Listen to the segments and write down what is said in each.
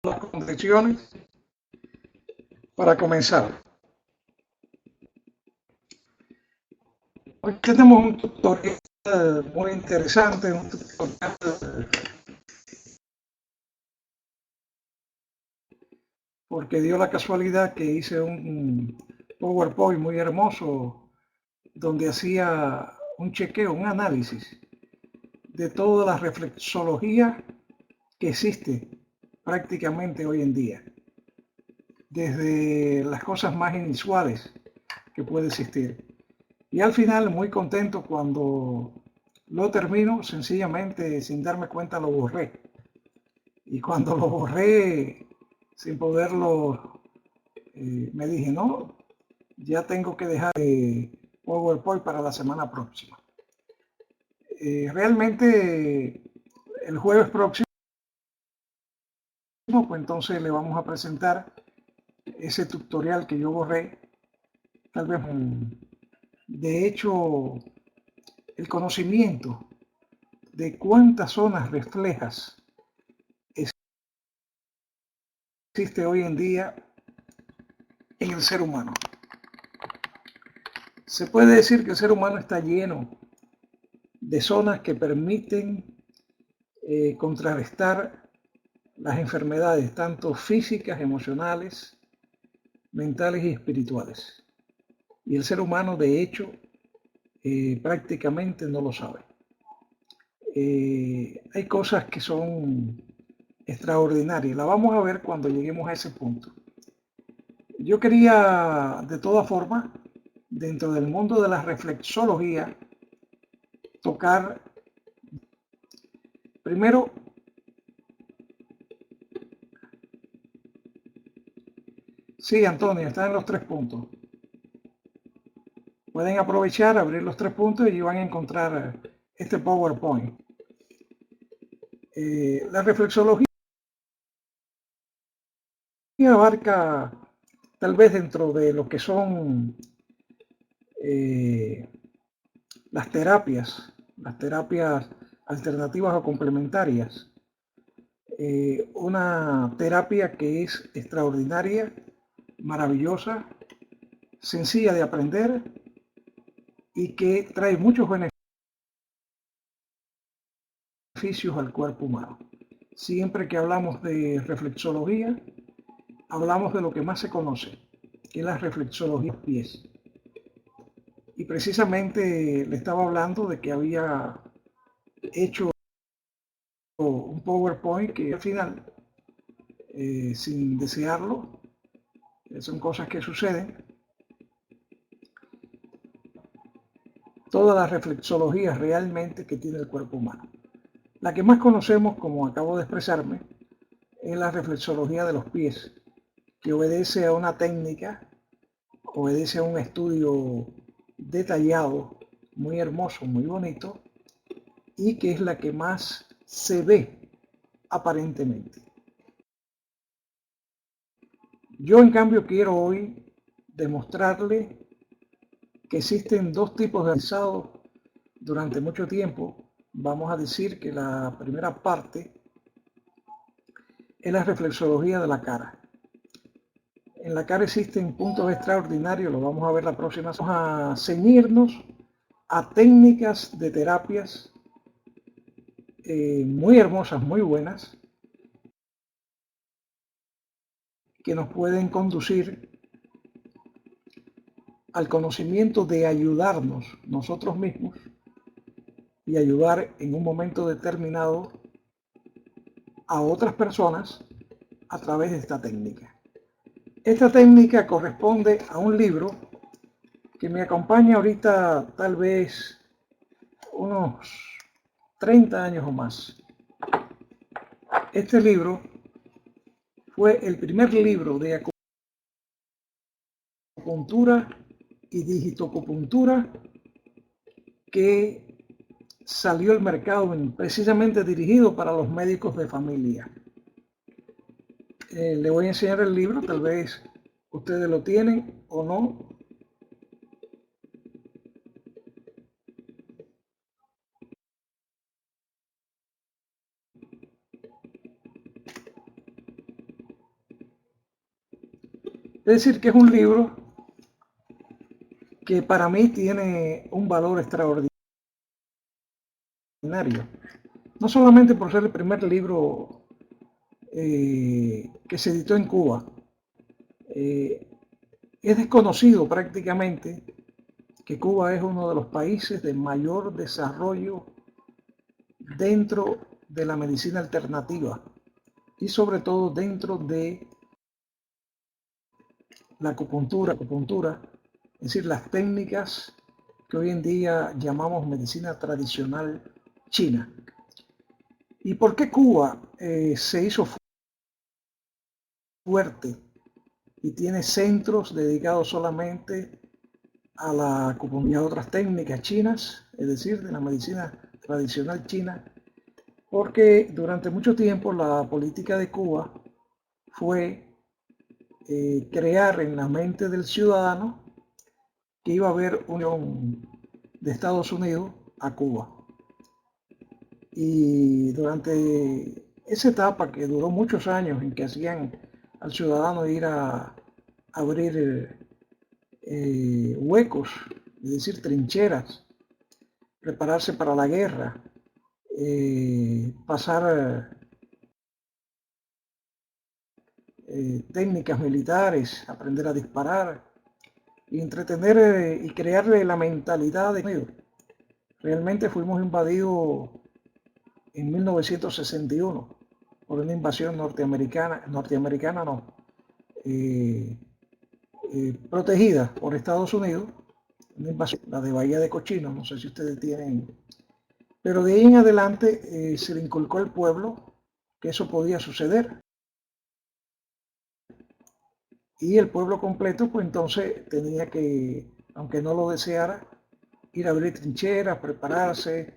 las condiciones para comenzar. Hoy tenemos un tutorial muy interesante, un tutorial porque dio la casualidad que hice un PowerPoint muy hermoso donde hacía un chequeo, un análisis de toda la reflexología que existe prácticamente hoy en día, desde las cosas más inusuales que puede existir. Y al final muy contento cuando lo termino, sencillamente sin darme cuenta lo borré. Y cuando lo borré, sin poderlo, me dije, no, ya tengo que dejar PowerPoint para la semana próxima. Realmente el jueves próximo, pues entonces le vamos a presentar ese tutorial que yo borré. Tal vez, de hecho, el conocimiento de cuántas zonas reflejas existe hoy en día en el ser humano. Se puede decir que el ser humano está lleno de zonas que permiten contrarrestar las enfermedades, tanto físicas, emocionales, mentales y espirituales. Y el ser humano, de hecho, prácticamente no lo sabe. Hay cosas que son extraordinarias. La vamos a ver cuando lleguemos a ese punto. Yo quería, de todas formas, dentro del mundo de la reflexología, tocar primero sí, Antonio, están en los 3 puntos. Pueden aprovechar, abrir los 3 puntos y van a encontrar este PowerPoint. La reflexología abarca, tal vez dentro de lo que son eh, las terapias alternativas o complementarias, una terapia que es extraordinaria, maravillosa, sencilla de aprender y que trae muchos beneficios al cuerpo humano. Siempre que hablamos de reflexología, hablamos de lo que más se conoce, que es la reflexología de pies. Y precisamente le estaba hablando de que había hecho un PowerPoint que al final, sin desearlo, son cosas que suceden, toda la reflexología realmente que tiene el cuerpo humano. La que más conocemos, como acabo de expresarme, es la reflexología de los pies, que obedece a una técnica, obedece a un estudio detallado, muy hermoso, muy bonito, y que es la que más se ve aparentemente. Yo en cambio quiero hoy demostrarle que existen dos tipos de realizados durante mucho tiempo. Vamos a decir que la primera parte es la reflexología de la cara. En la cara existen puntos extraordinarios, lo vamos a ver la próxima. Vamos a ceñirnos a técnicas de terapias muy hermosas, muy buenas, que nos pueden conducir al conocimiento de ayudarnos nosotros mismos y ayudar en un momento determinado a otras personas a través de esta técnica. Esta técnica corresponde a un libro que me acompaña ahorita tal vez unos 30 años o más. Este libro fue el primer libro de acupuntura y digitoacupuntura que salió al mercado precisamente dirigido para los médicos de familia. Le voy a enseñar el libro, tal vez ustedes lo tienen o no. Es decir, que es un libro que para mí tiene un valor extraordinario. No solamente por ser el primer libro que se editó en Cuba. Es desconocido prácticamente que Cuba es uno de los países de mayor desarrollo dentro de la medicina alternativa y sobre todo dentro de la acupuntura, es decir, las técnicas que hoy en día llamamos medicina tradicional china. ¿Y por qué Cuba se hizo fuerte y tiene centros dedicados solamente a la acupuntura y a otras técnicas chinas, es decir, de la medicina tradicional china? Porque durante mucho tiempo la política de Cuba fue crear en la mente del ciudadano que iba a haber unión de Estados Unidos a Cuba. Y durante esa etapa que duró muchos años en que hacían al ciudadano ir a abrir huecos, es decir, trincheras, prepararse para la guerra, pasar técnicas militares, aprender a disparar y entretener y crearle la mentalidad de ellos. Realmente fuimos invadidos en 1961 por una invasión norteamericana no, protegida por Estados Unidos, una invasión, la de Bahía de Cochinos, no sé si ustedes tienen, pero de ahí en adelante se le inculcó al pueblo que eso podía suceder. Y el pueblo completo, pues entonces tenía que, aunque no lo deseara, ir a abrir trincheras, prepararse,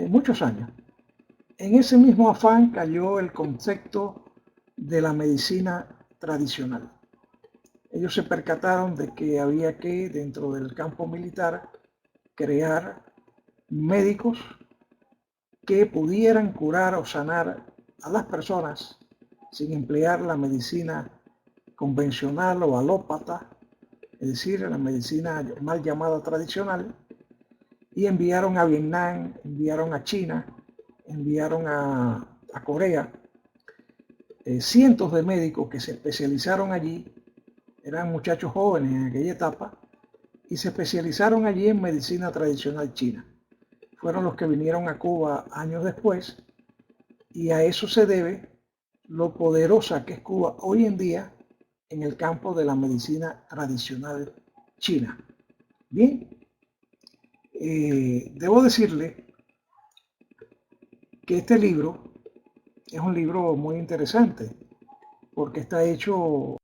muchos años. En ese mismo afán cayó el concepto de la medicina tradicional. Ellos se percataron de que había que, dentro del campo militar, crear médicos que pudieran curar o sanar a las personas sin emplear la medicina convencional o alópata, es decir, la medicina mal llamada tradicional, y enviaron a Vietnam, enviaron a China, enviaron a Corea, cientos de médicos que se especializaron allí, eran muchachos jóvenes en aquella etapa, y se especializaron allí en medicina tradicional china. Fueron los que vinieron a Cuba años después, y a eso se debe lo poderosa que es Cuba hoy en día en el campo de la medicina tradicional china. Bien, debo decirle que este libro es un libro muy interesante porque está hecho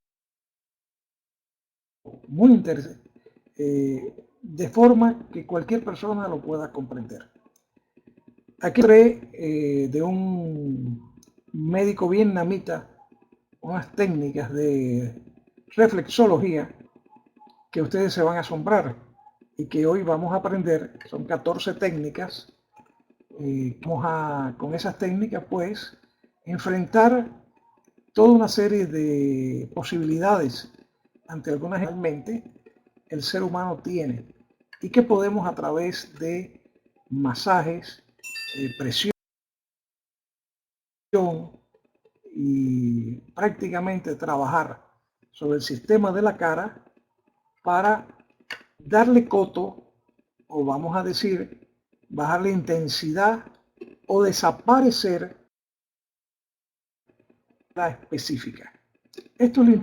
muy interesante, de forma que cualquier persona lo pueda comprender. Aquí de un médico vietnamita unas técnicas de reflexología que ustedes se van a asombrar y que hoy vamos a aprender. Son 14 técnicas. Vamos a, con esas técnicas, pues, enfrentar toda una serie de posibilidades ante algunas realmente el ser humano tiene y que podemos a través de masajes, presión y prácticamente trabajar sobre el sistema de la cara para darle coto, o vamos a decir, bajarle intensidad o desaparecer la específica. Esto es lo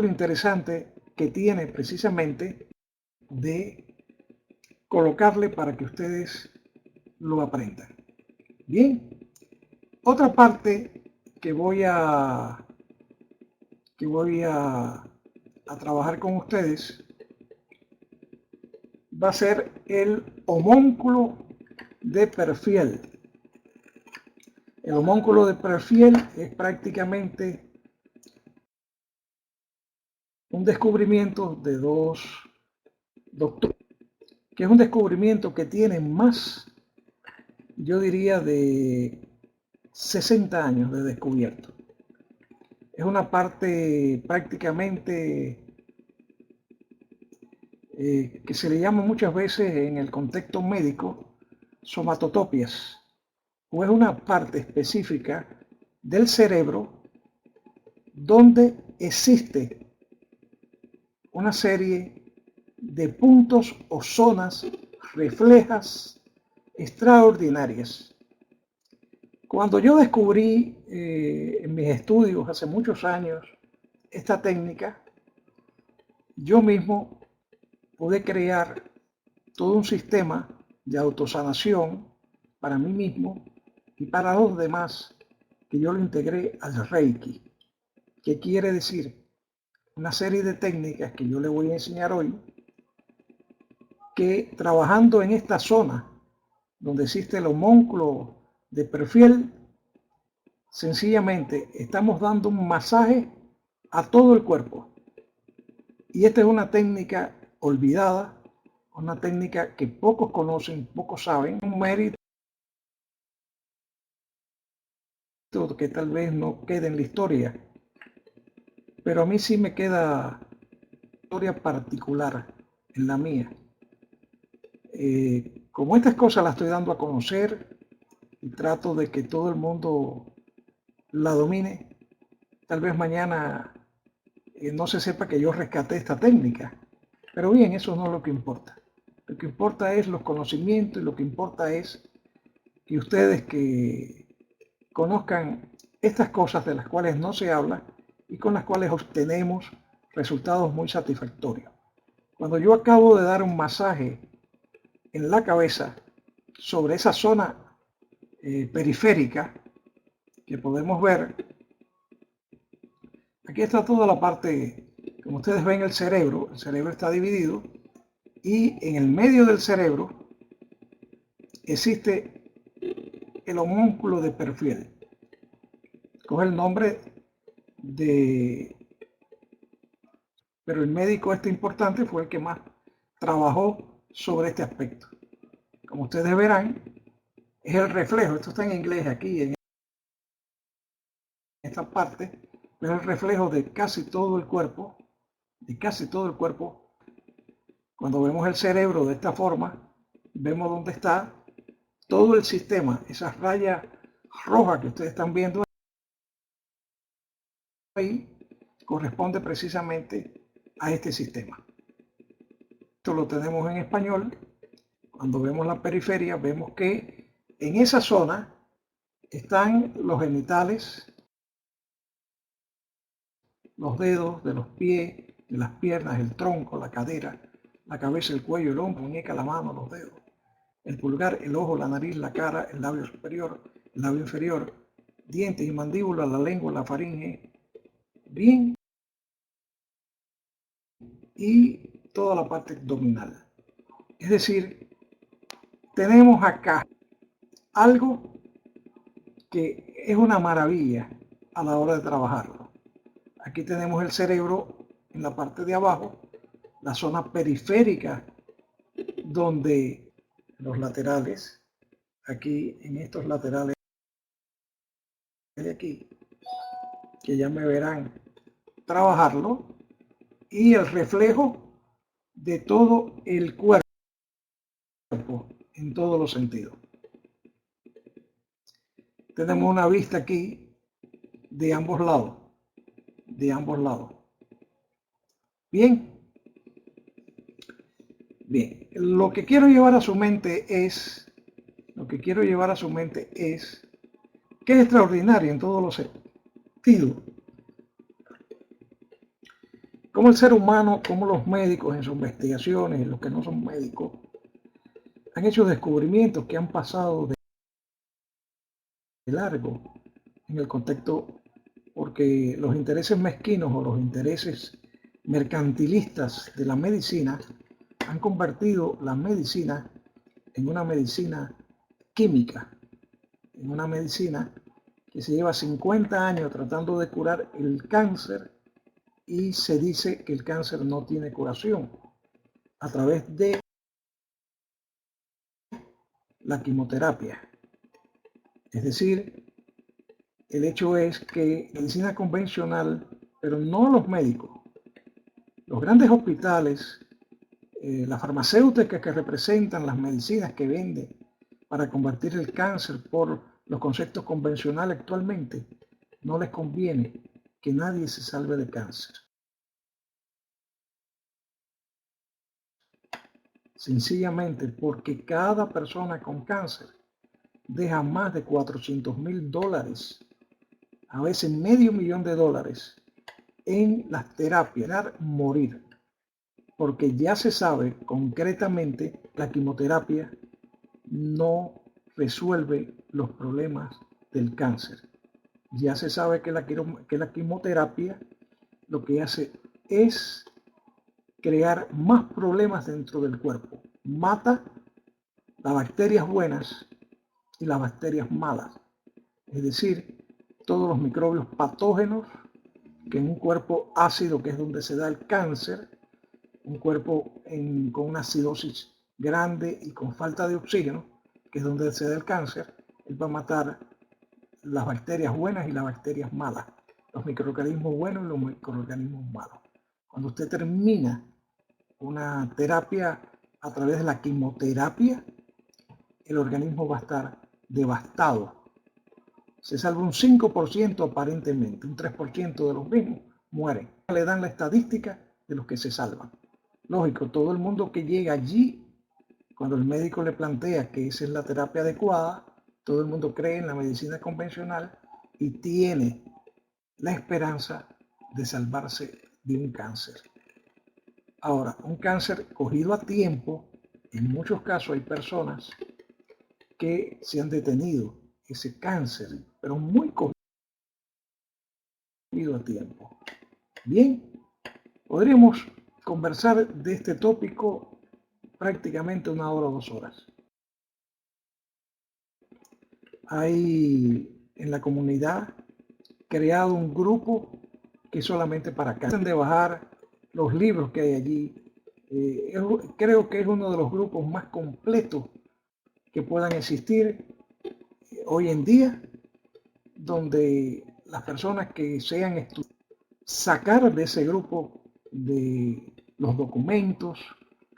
interesante, que tiene precisamente de colocarle para que ustedes lo aprendan. Bien, otra parte que voy a trabajar con ustedes va a ser el homúnculo de Perfiel. El homúnculo de Perfiel es prácticamente un descubrimiento de dos doctores, que es un descubrimiento que tiene más, yo diría, de 60 años de descubierto. Es una parte prácticamente que se le llama muchas veces en el contexto médico somatotopias, o es una parte específica del cerebro donde existe una serie de puntos o zonas reflejas extraordinarias. Cuando yo descubrí en mis estudios hace muchos años esta técnica, yo mismo pude crear todo un sistema de autosanación para mí mismo y para los demás, que yo lo integré al Reiki. ¿Qué quiere decir? Una serie de técnicas que yo le voy a enseñar hoy, que trabajando en esta zona donde existe el homúnculo de perfil, sencillamente estamos dando un masaje a todo el cuerpo. Y esta es una técnica olvidada, una técnica que pocos conocen, pocos saben, un mérito que tal vez no quede en la historia, pero a mí sí me queda una historia particular en la mía. Como estas cosas las estoy dando a conocer y trato de que todo el mundo la domine, tal vez mañana no se sepa que yo rescaté esta técnica. Pero bien, eso no es lo que importa. Lo que importa es los conocimientos y lo que importa es que ustedes que conozcan estas cosas de las cuales no se habla y con las cuales obtenemos resultados muy satisfactorios. Cuando yo acabo de dar un masaje en la cabeza sobre esa zona periférica que podemos ver, aquí está toda la parte, como ustedes ven, el cerebro está dividido y en el medio del cerebro existe el homúnculo de perfil. Coge el nombre de... Pero el médico este importante fue el que más trabajó sobre este aspecto. Como ustedes verán, es el reflejo, esto está en inglés aquí, en esta parte, es el reflejo de casi todo el cuerpo, de casi todo el cuerpo. Cuando vemos el cerebro de esta forma, vemos dónde está todo el sistema, esas rayas rojas que ustedes están viendo ahí, corresponde precisamente a este sistema. Esto lo tenemos en español. Cuando vemos la periferia, vemos que en esa zona están los genitales, los dedos de los pies, de las piernas, el tronco, la cadera, la cabeza, el cuello, el hombro, la muñeca, la mano, los dedos, el pulgar, el ojo, la nariz, la cara, el labio superior, el labio inferior, dientes y mandíbula, la lengua, la faringe, bien, y toda la parte abdominal. Es decir, tenemos acá algo que es una maravilla a la hora de trabajarlo. Aquí tenemos el cerebro en la parte de abajo, la zona periférica donde los laterales, aquí en estos laterales de aquí, que ya me verán trabajarlo, y el reflejo de todo el cuerpo en todos los sentidos. Tenemos una vista aquí de ambos lados, de ambos lados. Bien, bien, lo que quiero llevar a su mente es que es extraordinario en todos los sentidos. Como el ser humano, como los médicos en sus investigaciones, y los que no son médicos, han hecho descubrimientos que han pasado de largo en el contexto, porque los intereses mezquinos o los intereses mercantilistas de la medicina han convertido la medicina en una medicina química, en una medicina que se lleva 50 años tratando de curar el cáncer y se dice que el cáncer no tiene curación a través de la quimioterapia. Es decir, El hecho es que medicina convencional, pero no los médicos, los grandes hospitales, las farmacéuticas que representan las medicinas que venden para combatir el cáncer por los conceptos convencionales actualmente, no les conviene que nadie se salve de cáncer. Sencillamente porque cada persona con cáncer deja más de $400,000, a veces $500,000 en las terapias, morir. Porque ya se sabe concretamente la quimioterapia no resuelve los problemas del cáncer. Ya se sabe que la quimioterapia lo que hace es crear más problemas dentro del cuerpo. Mata las bacterias buenas y las bacterias malas. Es decir, todos los microbios patógenos que en un cuerpo ácido, que es donde se da el cáncer, un cuerpo con una acidosis grande y con falta de oxígeno, que es donde se da el cáncer, él va a matar las bacterias buenas y las bacterias malas, los microorganismos buenos y los microorganismos malos. Cuando usted termina una terapia a través de la quimioterapia, el organismo va a estar devastado. Se salva un 5% aparentemente, un 3% de los mismos mueren. Le dan la estadística de los que se salvan. Lógico, todo el mundo que llega allí, cuando el médico le plantea que esa es la terapia adecuada, todo el mundo cree en la medicina convencional y tiene la esperanza de salvarse de un cáncer. Ahora, un cáncer cogido a tiempo, en muchos casos hay personas que se han detenido ese cáncer, pero muy cogido a tiempo. Bien, podríamos conversar de este tópico prácticamente 1 hora o 2 horas. Hay en la comunidad creado un grupo que es solamente para cáncer, de bajar los libros que hay allí. Creo que es uno de los grupos más completos que puedan existir hoy en día, donde las personas que sean estudiantes, sacar de ese grupo de los documentos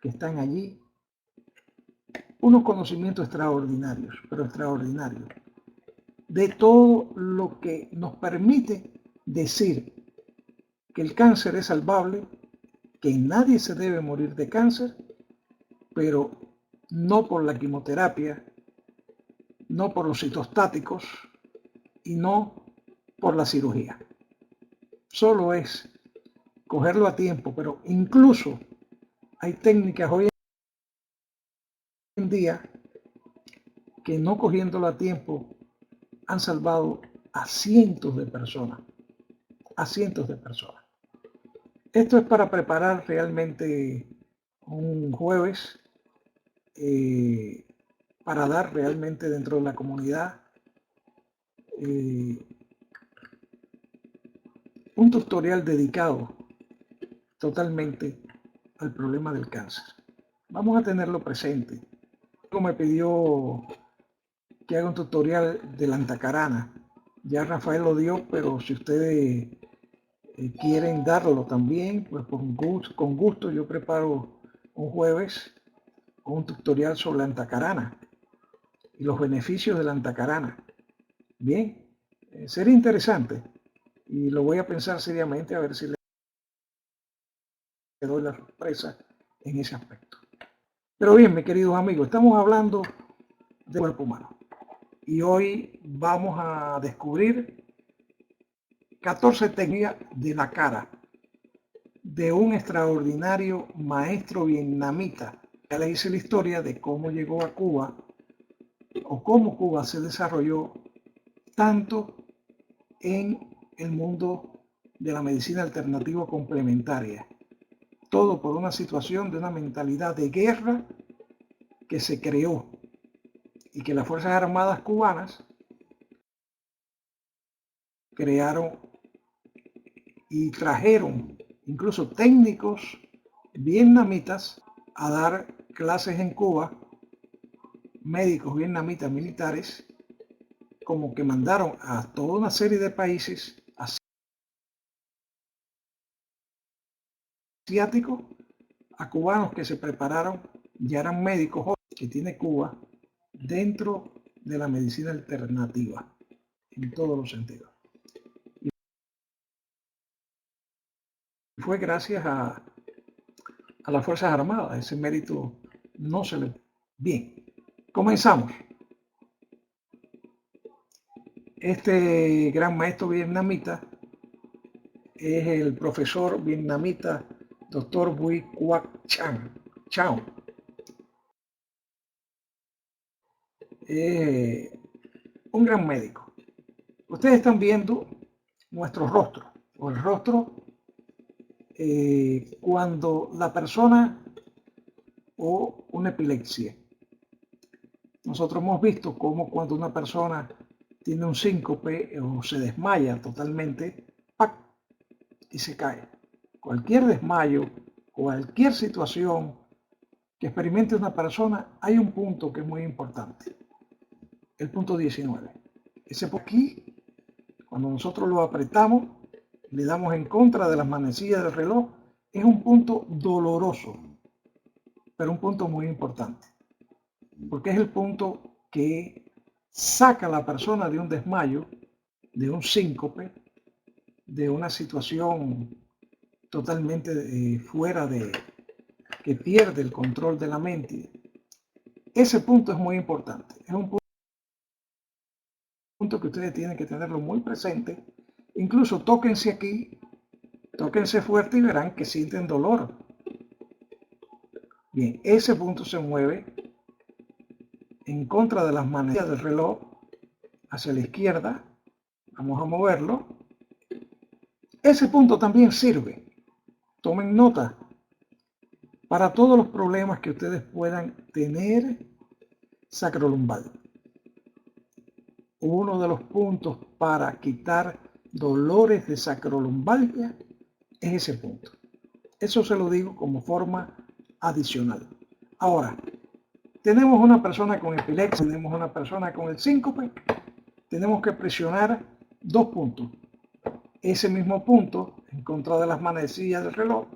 que están allí unos conocimientos extraordinarios, pero extraordinarios, de todo lo que nos permite decir que el cáncer es salvable, que nadie se debe morir de cáncer, pero no por la quimioterapia, no por los citostáticos y no por la cirugía. Solo es cogerlo a tiempo, pero incluso hay técnicas hoy en día que no cogiéndolo a tiempo han salvado a cientos de personas, a cientos de personas. Esto es para preparar realmente un jueves para dar realmente dentro de la comunidad un tutorial dedicado totalmente al problema del cáncer. Vamos a tenerlo presente. Me pidió que haga un tutorial de la antacarana. Ya Rafael lo dio, pero si ustedes quieren darlo también, pues con gusto yo preparo un jueves un tutorial sobre la antacarana y los beneficios de la antacarana. Bien, sería interesante y lo voy a pensar seriamente a ver si le doy la sorpresa en ese aspecto. Pero bien, mis queridos amigos, estamos hablando del cuerpo humano y hoy vamos a descubrir 14 técnicas de la cara de un extraordinario maestro vietnamita. Ya les hice la historia de cómo llegó a Cuba o cómo Cuba se desarrolló tanto en el mundo de la medicina alternativa complementaria. Todo por una situación de una mentalidad de guerra que se creó y que las Fuerzas Armadas cubanas crearon y trajeron incluso técnicos vietnamitas a dar clases en Cuba, médicos vietnamitas militares, como que mandaron a toda una serie de países asiáticos a cubanos que se prepararon, ya eran médicos que tiene Cuba dentro de la medicina alternativa en todos los sentidos. Y fue gracias a las Fuerzas Armadas, ese mérito no se le... Bien, comenzamos. Este gran maestro vietnamita es el profesor vietnamita Dr. Bui Quoc Chao. Un gran médico. Ustedes están viendo nuestro rostro, o el rostro cuando la persona o una epilepsia. Nosotros hemos visto cómo cuando una persona tiene un síncope o se desmaya totalmente, ¡pac!, y se cae. Cualquier desmayo, cualquier situación que experimente una persona, hay un punto que es muy importante, el punto 19. Ese por aquí, cuando nosotros lo apretamos, le damos en contra de las manecillas del reloj, es un punto doloroso, pero un punto muy importante, porque es el punto que saca a la persona de un desmayo, de un síncope, de una situación totalmente fuera de, que pierde el control de la mente. Ese punto es muy importante, es un punto que ustedes tienen que tenerlo muy presente. Incluso tóquense aquí, tóquense fuerte y verán que sienten dolor. Bien, ese punto se mueve en contra de las manecillas del reloj hacia la izquierda. Vamos a moverlo. Ese punto también sirve, tomen nota, para todos los problemas que ustedes puedan tener sacrolumbar. Uno de los puntos para quitar dolores de sacrolumbalgia es ese punto. Eso se lo digo como forma adicional. Ahora, tenemos una persona con epilepsia, tenemos una persona con el síncope, tenemos que presionar dos puntos. Ese mismo punto en contra de las manecillas del reloj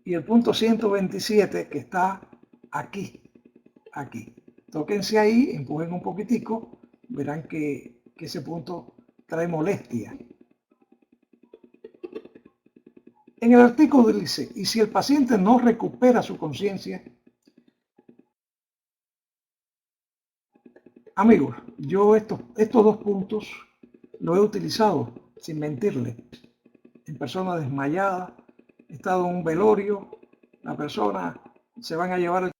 y el punto 127 que está aquí. Tóquense ahí, empujen un poquitico, verán que ese punto trae molestia. En el artículo dice, y si el paciente no recupera su conciencia, amigos, yo estos dos puntos lo he utilizado, sin mentirle, en personas desmayadas, he estado en un velorio, la persona se van a llevar el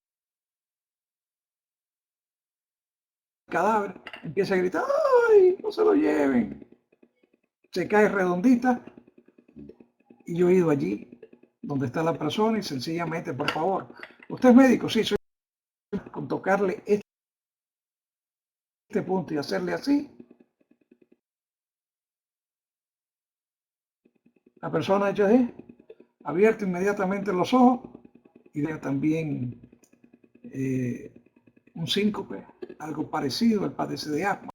cadáver, empieza a gritar, ¡ay, no se lo lleven! Se cae redondita y yo he ido allí donde está la persona y sencillamente, por favor, ¿usted es médico? Sí, soy. Con tocarle este punto y hacerle así, la persona ha hecho así, abierto inmediatamente los ojos y también un síncope, algo parecido, él padece de asma,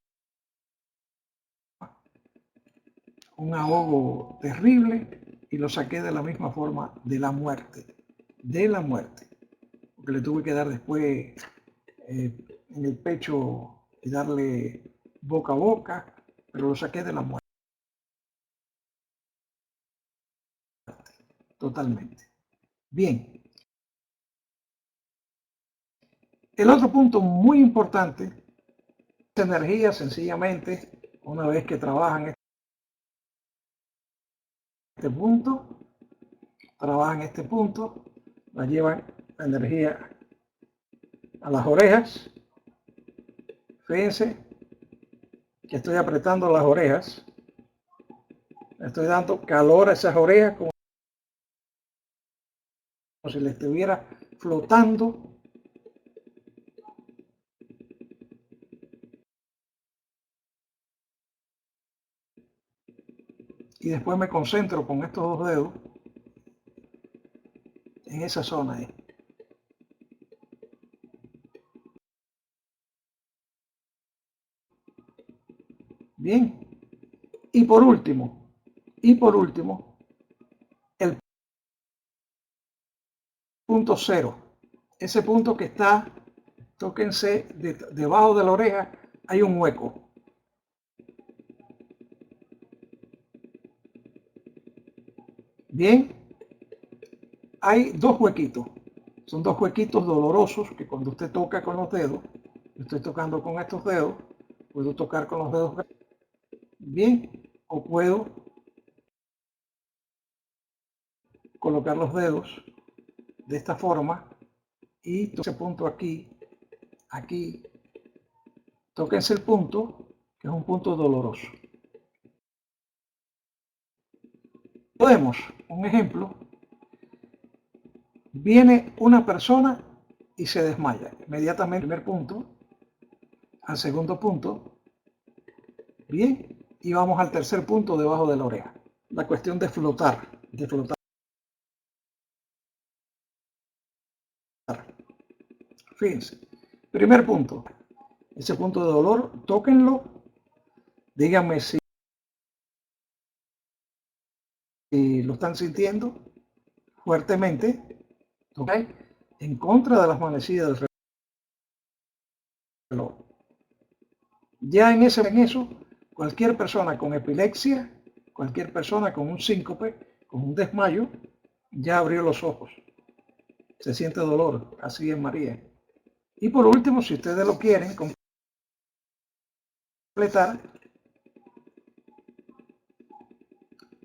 un ahogo terrible y lo saqué de la misma forma de la muerte, porque le tuve que dar después en el pecho y darle boca a boca, pero lo saqué de la muerte, totalmente. Bien, el otro punto muy importante es energía, sencillamente, una vez que trabajan este punto, la llevan la energía a las orejas. Fíjense que estoy apretando las orejas, estoy dando calor a esas orejas como si le estuviera flotando. Y después me concentro con estos dos dedos en esa zona ahí. Bien. Y por último, el punto cero. Ese punto que está, tóquense, debajo de la oreja hay un hueco. Bien. Hay dos huequitos. Son dos huequitos dolorosos que cuando usted toca con los dedos, estoy tocando con estos dedos, puedo tocar con los dedos bien, o puedo colocar los dedos de esta forma y ese punto aquí, tóquense el punto, que es un punto doloroso. Podemos, un ejemplo, viene una persona y se desmaya. Inmediatamente, primer punto, al segundo punto, bien, y vamos al tercer punto debajo de la oreja. La cuestión de flotar, Fíjense, primer punto, ese punto de dolor, tóquenlo, díganme si lo están sintiendo fuertemente, ¿ok? En contra de las manecillas del reloj. Ya en eso, cualquier persona con epilepsia, cualquier persona con un síncope, con un desmayo, ya abrió los ojos. Se siente dolor, así es María. Y por último, si ustedes lo quieren completar,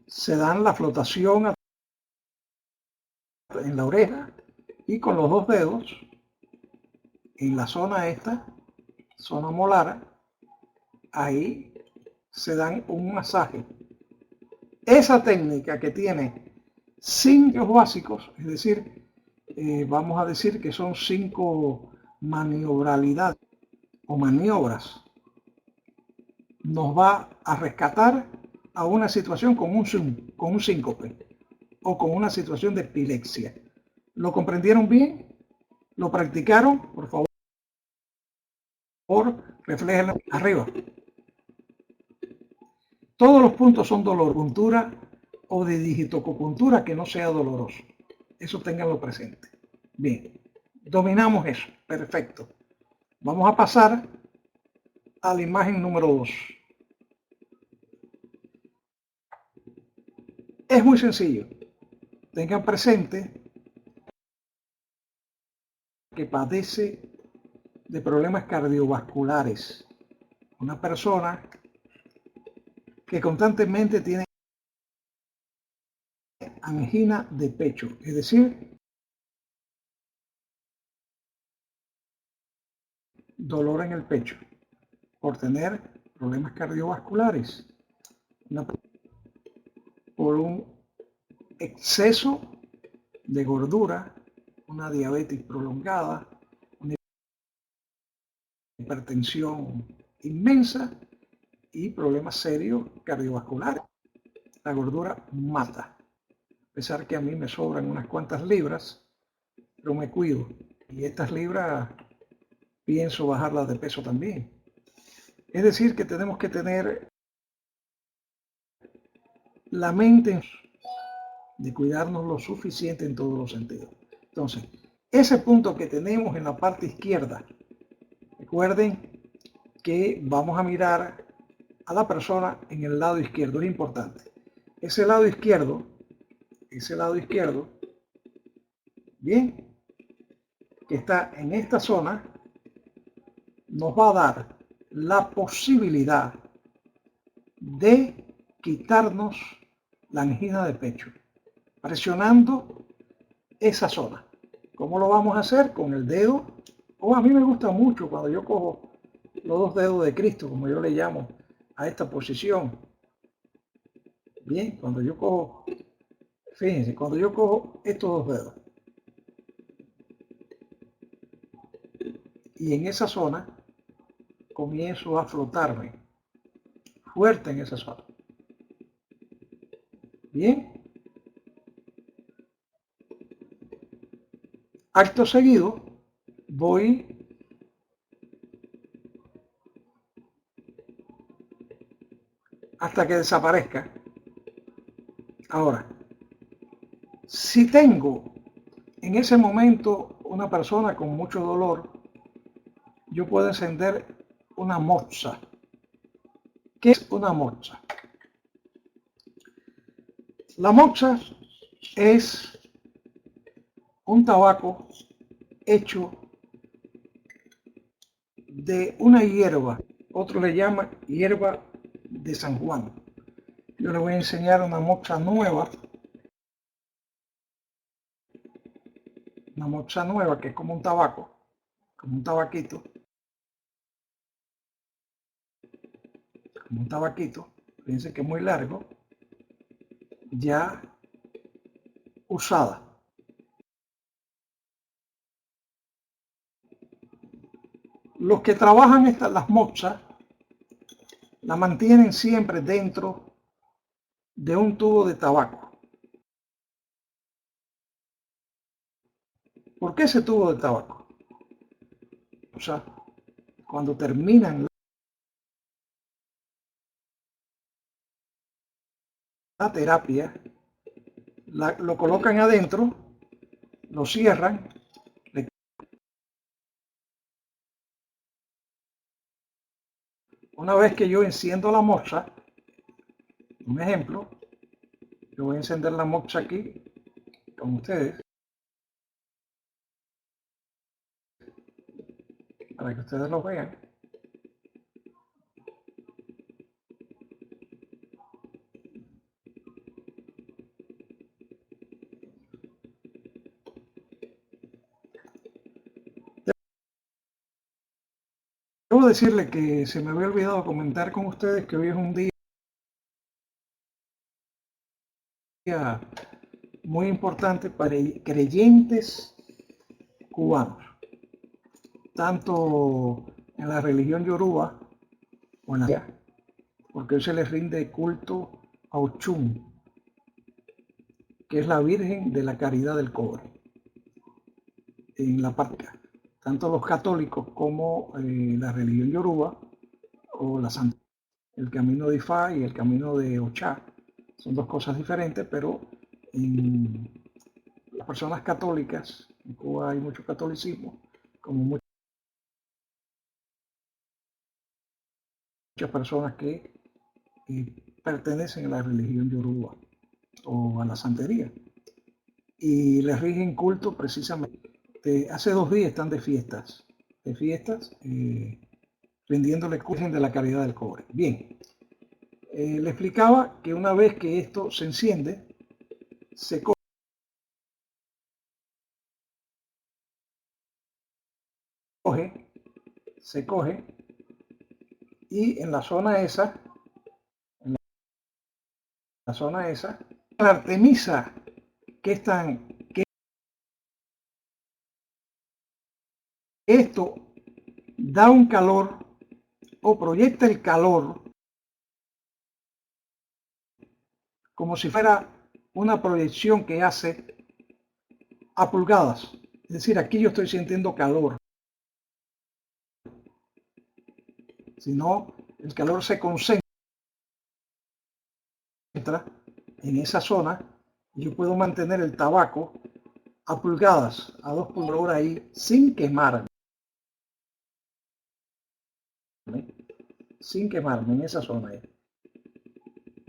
se dan la flotación en la oreja y con los dos dedos en la zona esta, zona molar, ahí se dan un masaje. Esa técnica que tiene 5 básicos, es decir, vamos a decir que son 5 maniobralidades o maniobras, nos va a rescatar a una situación con un síncope o con una situación de epilepsia. ¿Lo comprendieron bien? ¿Lo practicaron? Por favor, refléjenlo arriba. Todos los puntos son dolor, puntura o de digitocopuntura que no sea doloroso. Eso ténganlo presente. Bien, dominamos eso. Perfecto. Vamos a pasar a la imagen número 2. Es muy sencillo. Tengan presente que padece de problemas cardiovasculares. Una persona que constantemente tiene angina de pecho, es decir, dolor en el pecho por tener problemas cardiovasculares, por un exceso de gordura, una diabetes prolongada, una hipertensión inmensa y problemas serios cardiovasculares. La gordura mata. A pesar que a mí me sobran unas cuantas libras, pero me cuido. Y estas libras pienso bajarlas de peso también. Es decir, que tenemos que tener la mente de cuidarnos lo suficiente en todos los sentidos. Entonces, ese punto que tenemos en la parte izquierda, recuerden que vamos a mirar a la persona en el lado izquierdo, es importante. Ese lado izquierdo, bien, que está en esta zona, nos va a dar la posibilidad de quitarnos la angina de pecho, presionando esa zona. ¿Cómo lo vamos a hacer? Con el dedo, o a mí me gusta mucho cuando yo cojo los dos dedos de Cristo, como yo le llamo a esta posición. Bien, cuando yo cojo, fíjense, cuando yo cojo estos dos dedos, y en esa zona comienzo a flotarme fuerte en esa zona. Bien. Acto seguido voy hasta que desaparezca. Ahora, si tengo en ese momento una persona con mucho dolor, yo puedo encender una moza. ¿Qué es una moza? La moza es un tabaco hecho de una hierba, otro le llama hierba de San Juan. Yo le voy a enseñar una moza nueva, que es como un tabaco, como un tabaquito, fíjense que es muy largo, ya usada. Los que trabajan las mozas la mantienen siempre dentro de un tubo de tabaco. ¿Por qué ese tubo de tabaco? O sea, cuando terminan la terapia, lo colocan adentro, lo cierran. Una vez que yo enciendo la moza, un ejemplo, yo voy a encender la moza aquí con ustedes para que ustedes lo vean. Debo decirle que se me había olvidado comentar con ustedes que hoy es un día muy importante para creyentes cubanos, tanto en la religión yoruba o en la porque hoy se les rinde culto a Ochun, que es la Virgen de la Caridad del Cobre, en la parte, tanto los católicos como la religión yoruba o la Santa. El camino de Ifá y el camino de Ochá son dos cosas diferentes, pero en las personas católicas, en Cuba hay mucho catolicismo, como muchas personas que pertenecen a la religión yoruba o a la santería. Y les rigen culto precisamente. Hace 2 días están de fiestas, rindiéndole culto de la Caridad del Cobre. Bien, le explicaba que una vez que esto se enciende, se coge y en la zona esa, la artemisa que esto da un calor o proyecta el calor como si fuera una proyección que hace a pulgadas. Es decir, aquí yo estoy sintiendo calor, sino el calor se concentra en esa zona y yo puedo mantener el tabaco a pulgadas, a 2 pulgadas por hora ahí, sin quemarme en esa zona ahí.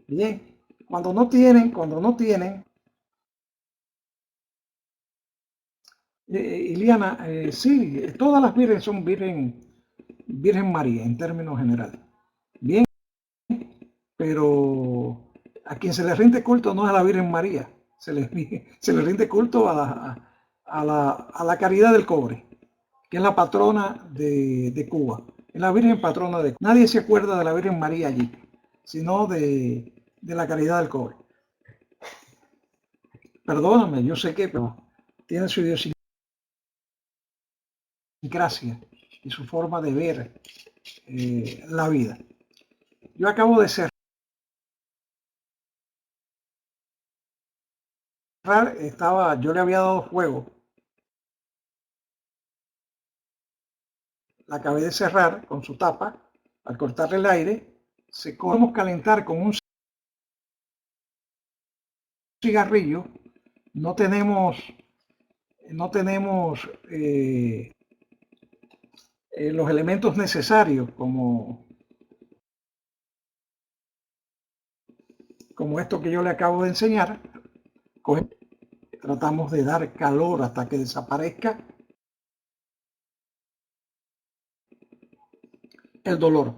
Bien, cuando no tienen, Iliana, sí, todas las vírgenes son Virgen María en términos generales. Bien, pero a quien se le rinde culto no es a la Virgen María, se le rinde culto a la Caridad del Cobre, que es la patrona de Cuba. Es la Virgen patrona de Cuba. Nadie se acuerda de la Virgen María allí, sino de la Caridad del Cobre. Perdóname, yo sé que pero tiene su idiosincrasia y su forma de ver la vida. Yo acabo de cerrar, yo le había dado fuego, la acabé de cerrar con su tapa, al cortarle el aire, podemos calentar con un cigarrillo. No tenemos los elementos necesarios como esto que yo le acabo de enseñar. Tratamos de dar calor hasta que desaparezca el dolor.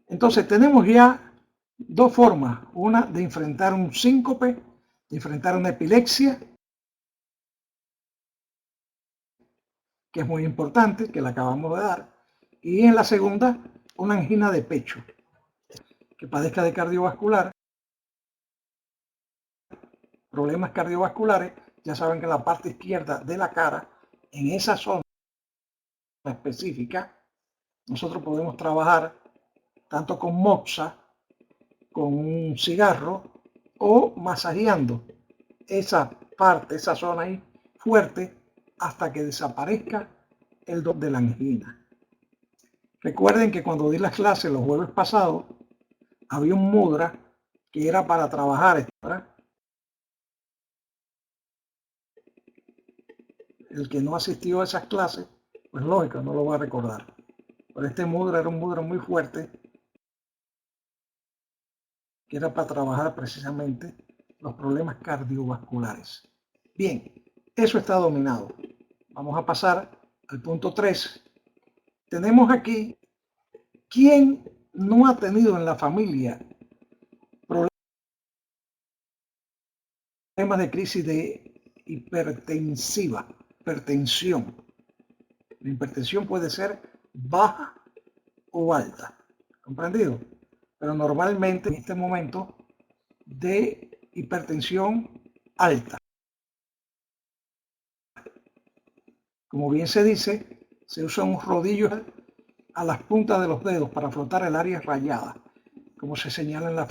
Entonces tenemos ya dos formas, una de enfrentar un síncope, de enfrentar una epilepsia, que es muy importante, que la acabamos de dar, y en la segunda, una angina de pecho, que padezca de cardiovascular, problemas cardiovasculares. Ya saben que en la parte izquierda de la cara, en esa zona específica, nosotros podemos trabajar tanto con moxa, con un cigarro, o masajeando esa parte, esa zona ahí fuerte, hasta que desaparezca el dolor de la angina. Recuerden que cuando di las clases los jueves pasados, había un mudra que era para trabajar. El que no asistió a esas clases, pues lógico, no lo va a recordar. Pero este mudra era un mudra muy fuerte, que era para trabajar precisamente los problemas cardiovasculares. Bien, eso está dominado. Vamos a pasar al punto 3. Tenemos aquí, ¿quién no ha tenido en la familia problemas de crisis de hipertensión? La hipertensión puede ser baja o alta, ¿comprendido? Pero normalmente en este momento de hipertensión alta. Como bien se dice, se usa un rodillo a las puntas de los dedos para flotar el área rayada, como se señala en la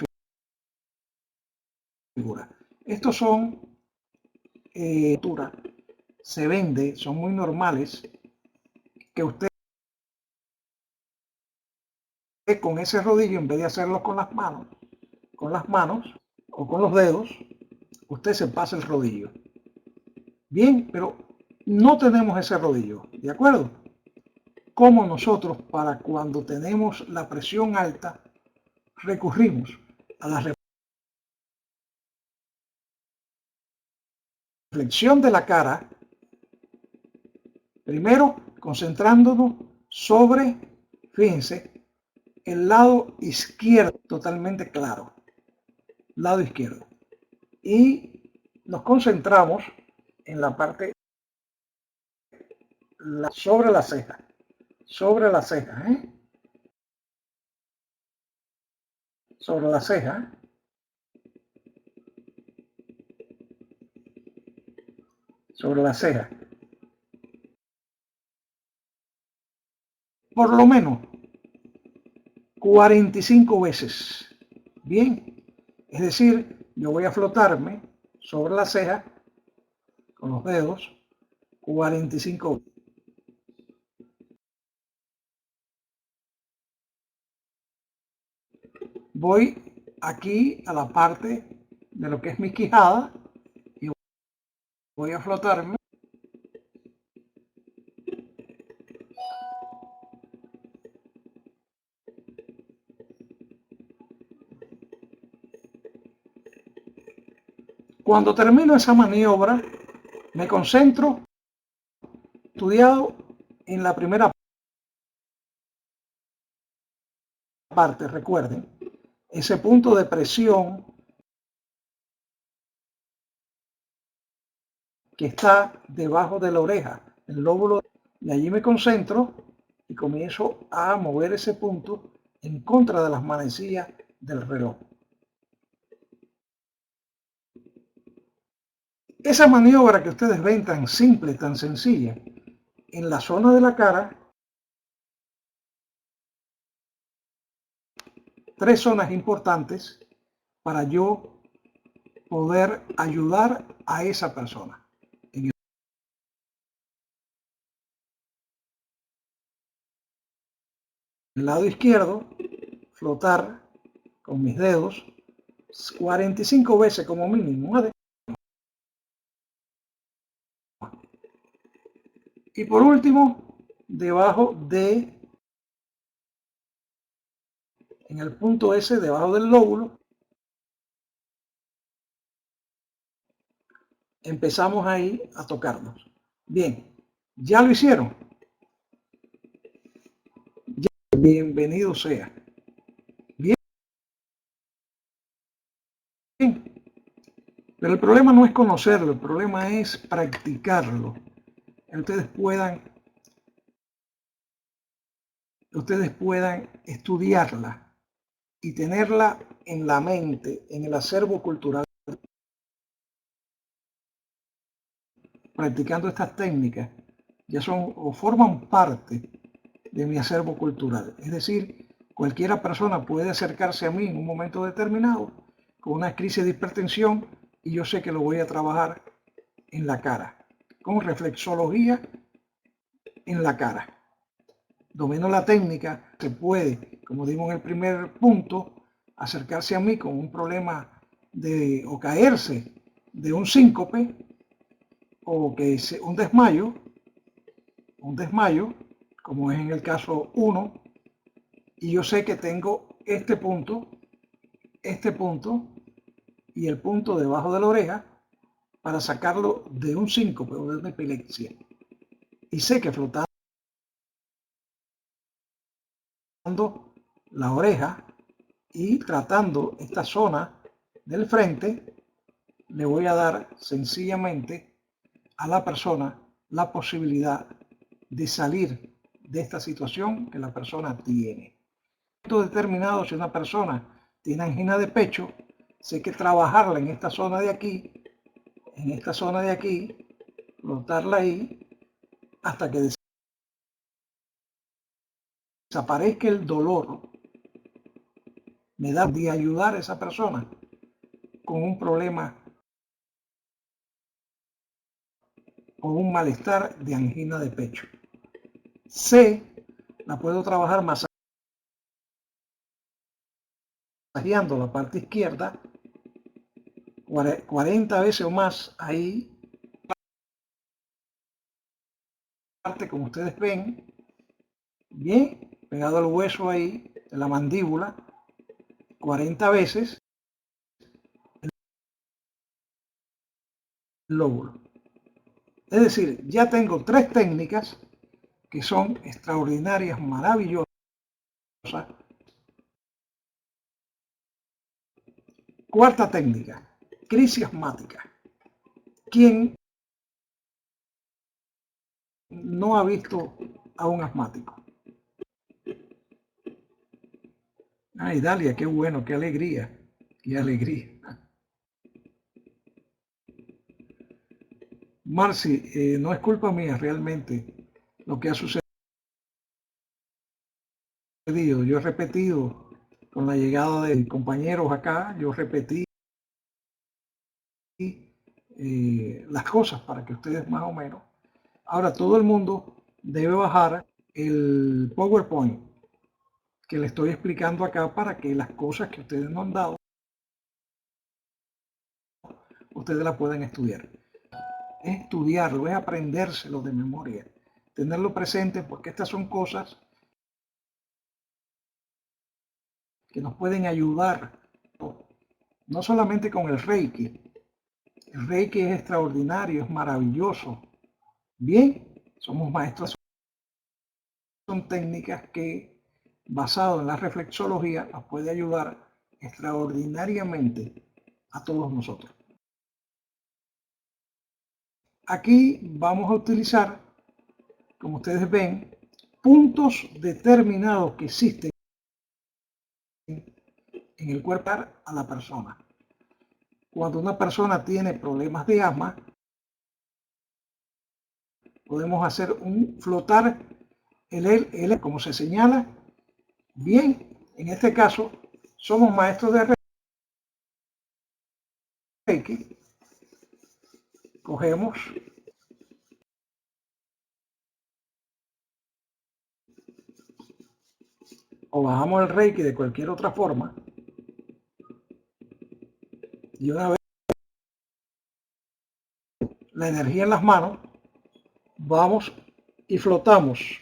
figura. Estos son se vende, son muy normales, que usted con ese rodillo, en vez de hacerlo con las manos o con los dedos, usted se pasa el rodillo. Bien, pero no tenemos ese rodillo, ¿de acuerdo? Como nosotros, para cuando tenemos la presión alta, recurrimos a la reflexión de la cara, primero concentrándonos sobre, fíjense, el lado izquierdo, totalmente claro, lado izquierdo. Y nos concentramos en la parte sobre la ceja, sobre la ceja, sobre la ceja, sobre la ceja. Por lo menos 45 veces. Bien, es decir, yo voy a flotarme sobre la ceja con los dedos 45 veces. Voy aquí a la parte de lo que es mi quijada y voy a flotarme Cuando termino esa maniobra, me concentro estudiado en la primera parte, recuerden, ese punto de presión que está debajo de la oreja, el lóbulo, y allí me concentro y comienzo a mover ese punto en contra de las manecillas del reloj. Esa maniobra que ustedes ven tan simple, tan sencilla, en la zona de la cara, 3 zonas importantes para yo poder ayudar a esa persona. En el lado izquierdo, flotar con mis dedos 45 veces como mínimo. Y por último, debajo de, en el punto S, debajo del lóbulo, empezamos ahí a tocarnos. Bien, ¿ya lo hicieron? Ya, bienvenido sea. Bien. Pero el problema no es conocerlo, el problema es practicarlo. Ustedes puedan estudiarla y tenerla en la mente, en el acervo cultural, practicando estas técnicas, ya son o forman parte de mi acervo cultural. Es decir, cualquiera persona puede acercarse a mí en un momento determinado con una crisis de hipertensión y yo sé que lo voy a trabajar en la cara, con reflexología en la cara. Domino la técnica, se puede, como digo en el primer punto, acercarse a mí con un problema o caerse de un síncope o que es un desmayo, como es en el caso 1, y yo sé que tengo este punto y el punto debajo de la oreja para sacarlo de un síncope o de una epilepsia. Y sé que flotando la oreja y tratando esta zona del frente, le voy a dar sencillamente a la persona la posibilidad de salir de esta situación que la persona tiene. En un momento determinado, si una persona tiene angina de pecho, sé que trabajarla en esta zona de aquí, flotarla ahí hasta que desaparezca el dolor, me da de ayudar a esa persona con un problema o un malestar de angina de pecho. C, la puedo trabajar masajeando la parte izquierda 40 veces o más ahí, parte como ustedes ven, bien, pegado al hueso ahí, de la mandíbula, 40 veces el lóbulo. Es decir, ya tengo 3 técnicas que son extraordinarias, maravillosas. Cuarta técnica, crisis asmática. ¿Quién no ha visto a un asmático? Ay, Dalia, qué bueno, qué alegría, qué alegría. Marci, no es culpa mía realmente lo que ha sucedido. Yo he repetido con la llegada de compañeros acá, yo repetí las cosas para que ustedes más o menos. Ahora todo el mundo debe bajar el PowerPoint que le estoy explicando acá para que las cosas que ustedes no han dado, ustedes las puedan estudiar. Es estudiarlo, es aprendérselo de memoria, tenerlo presente porque estas son cosas que nos pueden ayudar, no solamente con el Reiki. El Reiki es extraordinario, es maravilloso. Bien, somos maestros, son técnicas que, basado en la reflexología, nos puede ayudar extraordinariamente a todos nosotros. Aquí vamos a utilizar, como ustedes ven, puntos determinados que existen en el cuerpo a la persona. Cuando una persona tiene problemas de asma, podemos hacer un flotar el como se señala. Bien, en este caso somos maestros de Reiki. Cogemos o bajamos el Reiki de cualquier otra forma Y una vez la energía en las manos, vamos y flotamos.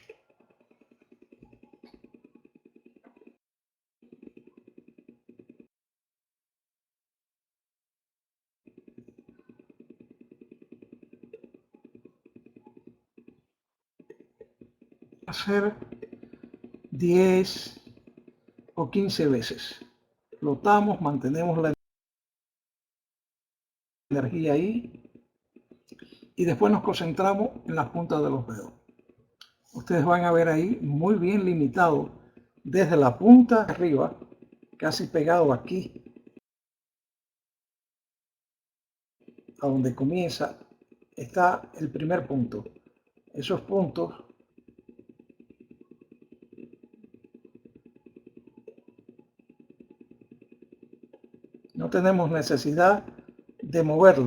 Hacer 10 o 15 veces. Flotamos, mantenemos la energía ahí y después nos concentramos en las puntas de los dedos. Ustedes van a ver ahí muy bien limitado desde la punta de arriba, casi pegado aquí, a donde comienza, está el primer punto. Esos puntos no tenemos necesidad de moverlos,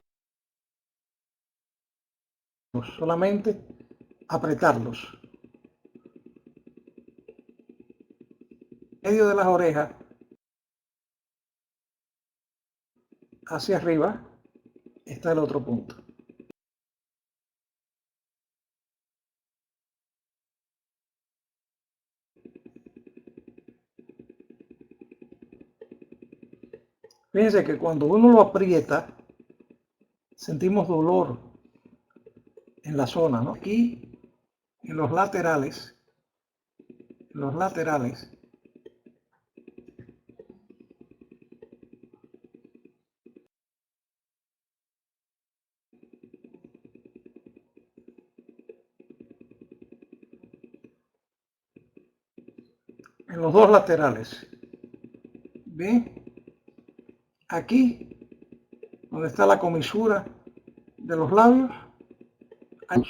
solamente apretarlos. En medio de las orejas hacia arriba está el otro punto. Fíjense que cuando uno lo aprieta, sentimos dolor en la zona, ¿no? Aquí, en los laterales, en los dos laterales. ¿Ven? Aquí, donde está la comisura de los labios, hay...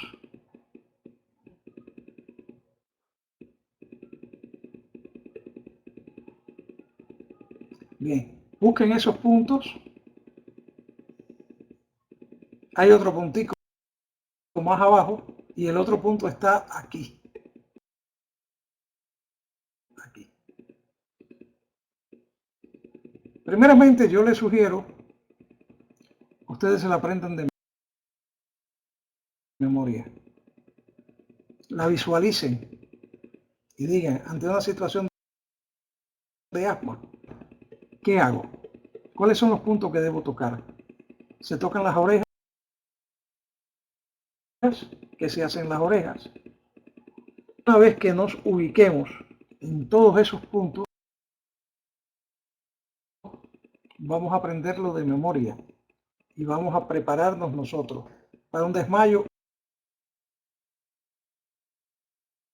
Bien, busquen esos puntos. Hay otro puntico más abajo y el otro punto está aquí. Aquí. Primeramente yo les sugiero, ustedes se la aprendan de memoria. La visualicen y digan, ante una situación de asma, ¿qué hago? ¿Cuáles son los puntos que debo tocar? Se tocan las orejas, ¿qué se hacen las orejas? Una vez que nos ubiquemos en todos esos puntos, vamos a aprenderlo de memoria y vamos a prepararnos nosotros para un desmayo,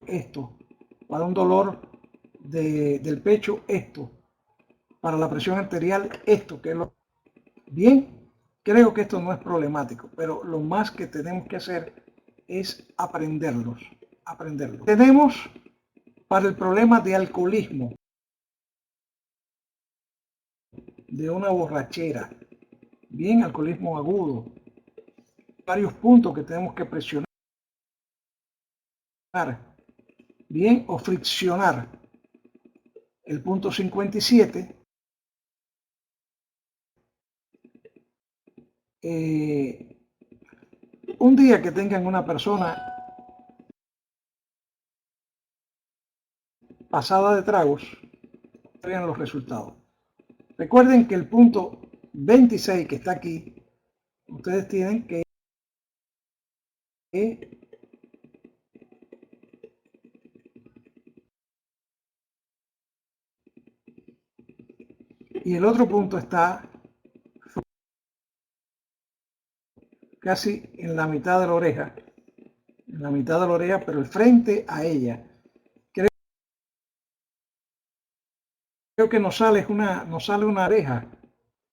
esto, para un dolor del pecho, esto, para la presión arterial, esto, que es lo bien. Creo que esto no es problemático, pero lo más que tenemos que hacer es aprenderlos. Tenemos para el problema de alcoholismo, de una borrachera, bien, alcoholismo agudo, varios puntos que tenemos que presionar, bien, o friccionar. El punto 57, un día que tengan una persona pasada de tragos, vean los resultados. Recuerden que el punto 26 que está aquí, ustedes tienen que y el otro punto está casi en la mitad de la oreja, pero el frente a ella. Creo que nos sale una oreja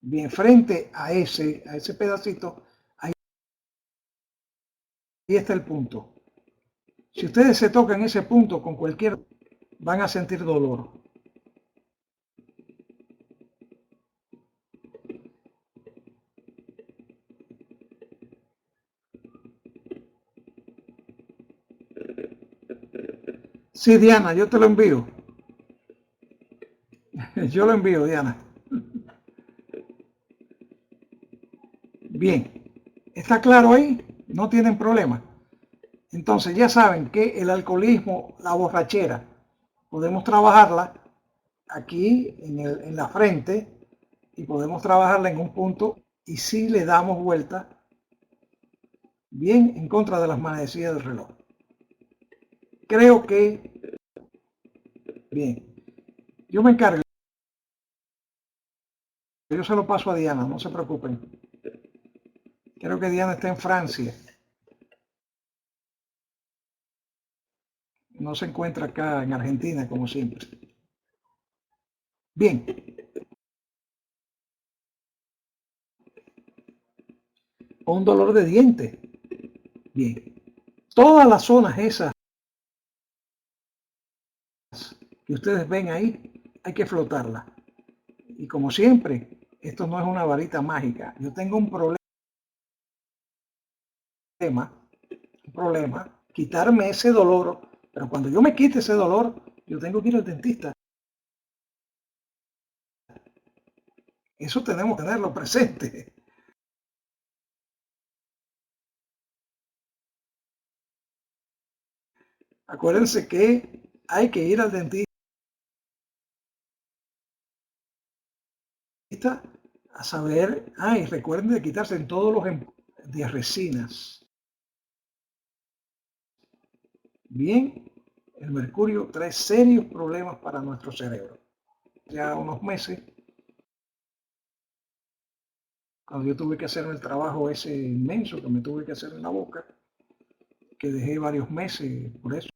bien frente a ese pedacito. Ahí está el punto. Si ustedes se tocan ese punto con cualquier, van a sentir dolor. Sí, Diana, yo te lo envío. Yo lo envío, Diana. Bien, ¿está claro ahí? No tienen problema. Entonces ya saben que el alcoholismo, la borrachera, podemos trabajarla aquí en la frente y podemos trabajarla en un punto y si le damos vuelta bien en contra de las manecillas del reloj. Creo que, bien, yo me encargo, yo se lo paso a Diana, no se preocupen. Creo que Diana está en Francia, no se encuentra acá en Argentina como siempre. Bien, un dolor de diente. Bien, todas las zonas esas que ustedes ven ahí, hay que flotarlas. Y como siempre, esto no es una varita mágica. Yo tengo un problema, quitarme ese dolor, pero cuando yo me quite ese dolor, yo tengo que ir al dentista. Eso tenemos que tenerlo presente. Acuérdense que hay que ir al dentista a saber, y recuerden de quitarse en todos los de resinas. Bien, el mercurio trae serios problemas para nuestro cerebro. Ya unos meses, cuando yo tuve que hacer el trabajo ese inmenso que me tuve que hacer en la boca, que dejé varios meses por eso.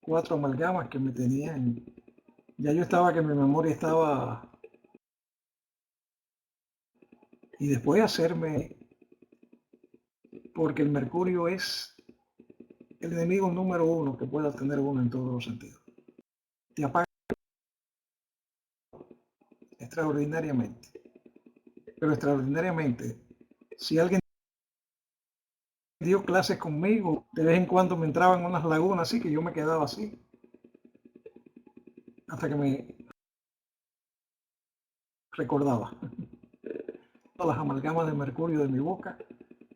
4 amalgamas que me tenían. Ya yo estaba que mi memoria estaba. Y después hacerme, porque el mercurio es el enemigo número uno que pueda tener uno en todos los sentidos. Te apaga extraordinariamente. Pero extraordinariamente, si alguien dio clases conmigo, de vez en cuando me entraban unas lagunas así que yo me quedaba así. Hasta que me recordaba. Todas las amalgamas de mercurio de mi boca,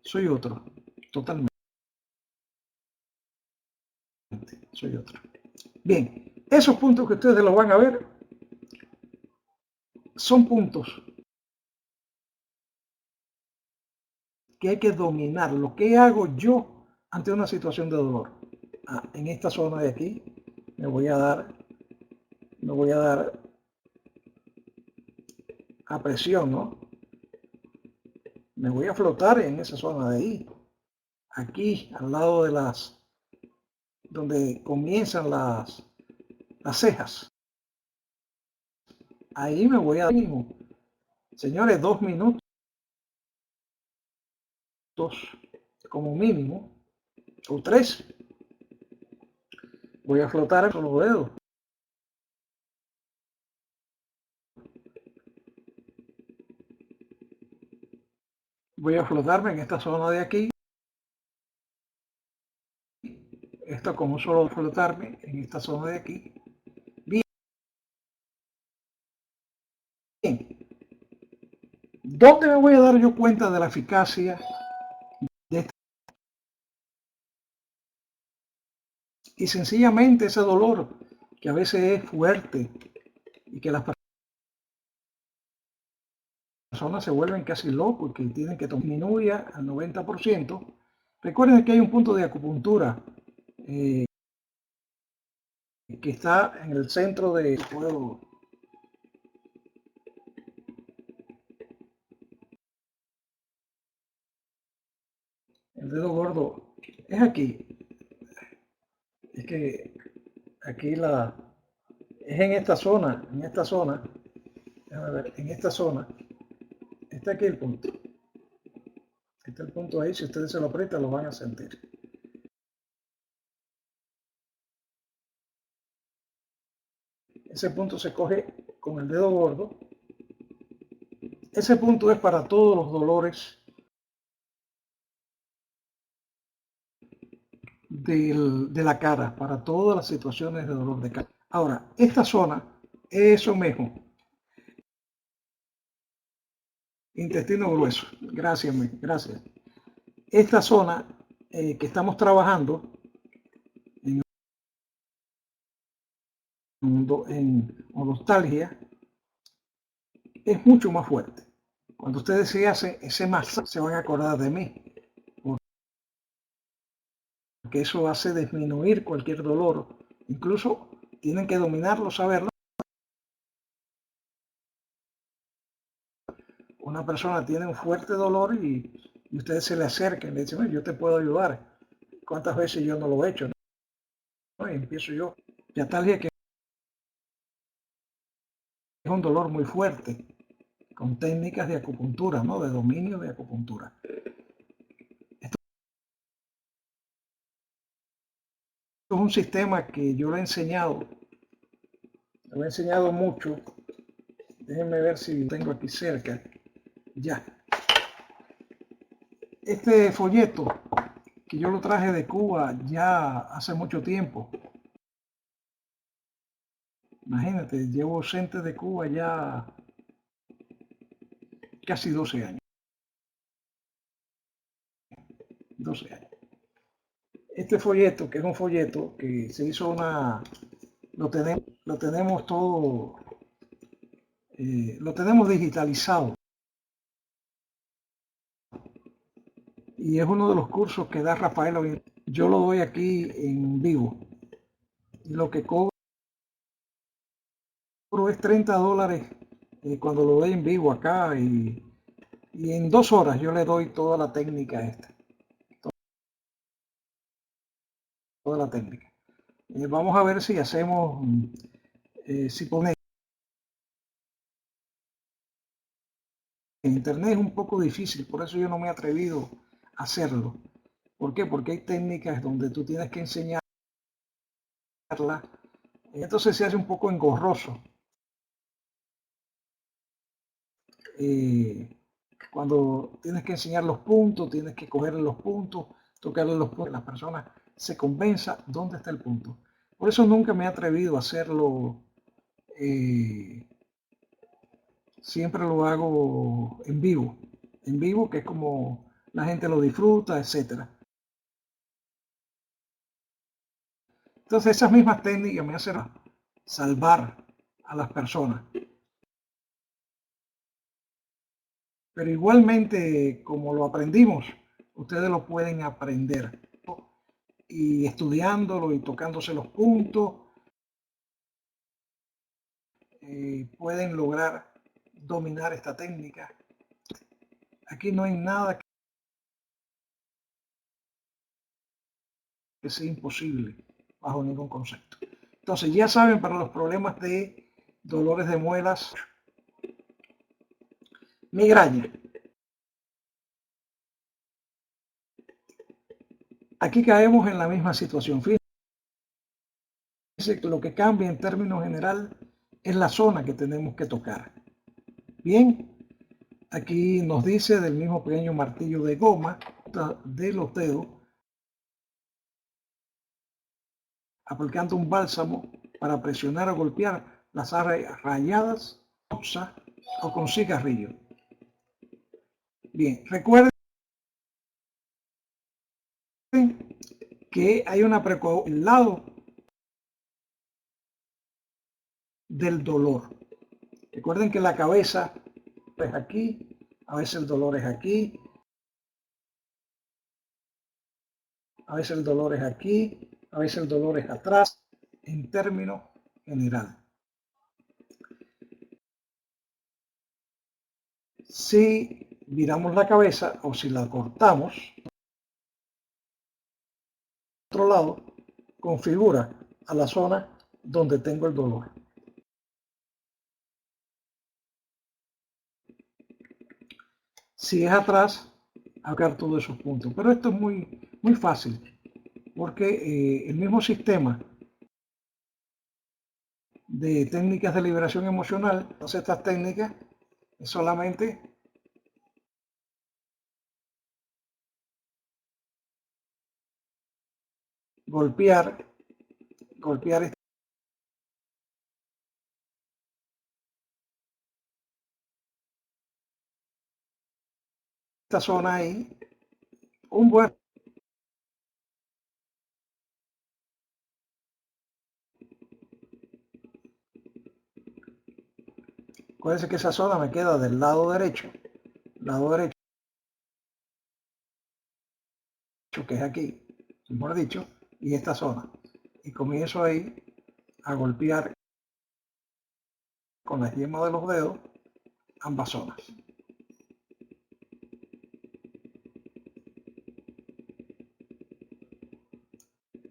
soy otro, totalmente. Soy otro. Bien, esos puntos que ustedes los van a ver son puntos que hay que dominar. Lo que hago yo ante una situación de dolor. En esta zona de aquí me voy a dar a presión, ¿no? Me voy a flotar en esa zona de ahí. Aquí, al lado de donde comienzan las cejas. Ahí me voy a dar mínimo. Señores, 2 minutos como mínimo, o 3. Voy a flotar con los dedos. Voy a flotarme en esta zona de aquí. Esto como solo flotarme en esta zona de aquí. Bien. ¿Dónde me voy a dar yo cuenta de la eficacia de esta? Y sencillamente ese dolor que a veces es fuerte y que las personas se vuelven casi locos y que tienen que disminuir al 90%. Recuerden que hay un punto de acupuntura que está en el centro de el dedo gordo. Es aquí. Es que aquí es en esta zona, déjame ver, en esta zona, está aquí el punto. Está el punto ahí, si ustedes se lo aprietan lo van a sentir. Ese punto se coge con el dedo gordo. Ese punto es para todos los dolores de la cara, para todas las situaciones de dolor de cara. Ahora, esta zona Eso mismo, intestino grueso. Gracias, gracias. Esta zona que estamos trabajando en odontalgia es mucho más fuerte. Cuando ustedes se hacen ese masaje, se van a acordar de mí, porque eso hace disminuir cualquier dolor. Incluso tienen que dominarlo, saberlo. Una persona tiene un fuerte dolor y ustedes se le acercan y le dicen, yo te puedo ayudar. ¿Cuántas veces yo no lo he hecho? ¿No? Y empiezo yo. Yatalgia, que es un dolor muy fuerte, con técnicas de acupuntura, ¿no? De dominio de acupuntura. Esto es un sistema que yo lo he enseñado mucho. Déjenme ver si lo tengo aquí cerca. Ya. Este folleto, que yo lo traje de Cuba ya hace mucho tiempo. Imagínate, llevo ausente de Cuba ya casi 12 años. 12 años. Este folleto, que es un folleto que se hizo lo tenemos todo, lo tenemos digitalizado. Y es uno de los cursos que da Rafael hoy. Yo lo doy aquí en vivo. Y lo que cobro es $30 cuando lo doy en vivo acá. Y en 2 horas yo le doy toda la técnica esta. Toda la técnica. Vamos a ver si hacemos, si ponemos. En internet es un poco difícil, por eso yo no me he atrevido a hacerlo. ¿Por qué? Porque hay técnicas donde tú tienes que enseñarla, entonces se hace un poco engorroso. Eh, Cuando tienes que enseñar los puntos, tienes que cogerle los puntos, tocarle los puntos, las personas se convenza dónde está el punto. Por eso nunca me he atrevido a hacerlo, eh, siempre lo hago en vivo, que es como la gente lo disfruta, etcétera. Entonces esas mismas técnicas me hacen salvar a las personas. Pero igualmente, como lo aprendimos, ustedes lo pueden aprender. Y estudiándolo y tocándose los puntos, pueden lograr dominar esta técnica. Aquí no hay nada que sea imposible bajo ningún concepto. Entonces ya saben, para los problemas de dolores de muelas, migraña. Aquí caemos en la misma situación. Fíjense que lo que cambia en términos general es la zona que tenemos que tocar. Bien, aquí nos dice del mismo pequeño martillo de goma de los dedos, aplicando un bálsamo para presionar o golpear las áreas rayadas o con cigarrillo. Bien, recuerden que hay una precaución al lado del dolor. Recuerden que la cabeza es aquí, a veces el dolor es aquí, a veces el dolor es aquí, a veces el dolor es atrás, en términos general. Si viramos la cabeza o si la cortamos, otro lado, configura a la zona donde tengo el dolor. Si es atrás, agarrar todos esos puntos. Pero esto es muy fácil, porque el mismo sistema de técnicas de liberación emocional, entonces estas técnicas es solamente golpear, golpear esta zona ahí un buen. Acuérdense que esa zona me queda del lado derecho que es aquí, mejor dicho, y esta zona. Y comienzo ahí a golpear con la yema de los dedos ambas zonas.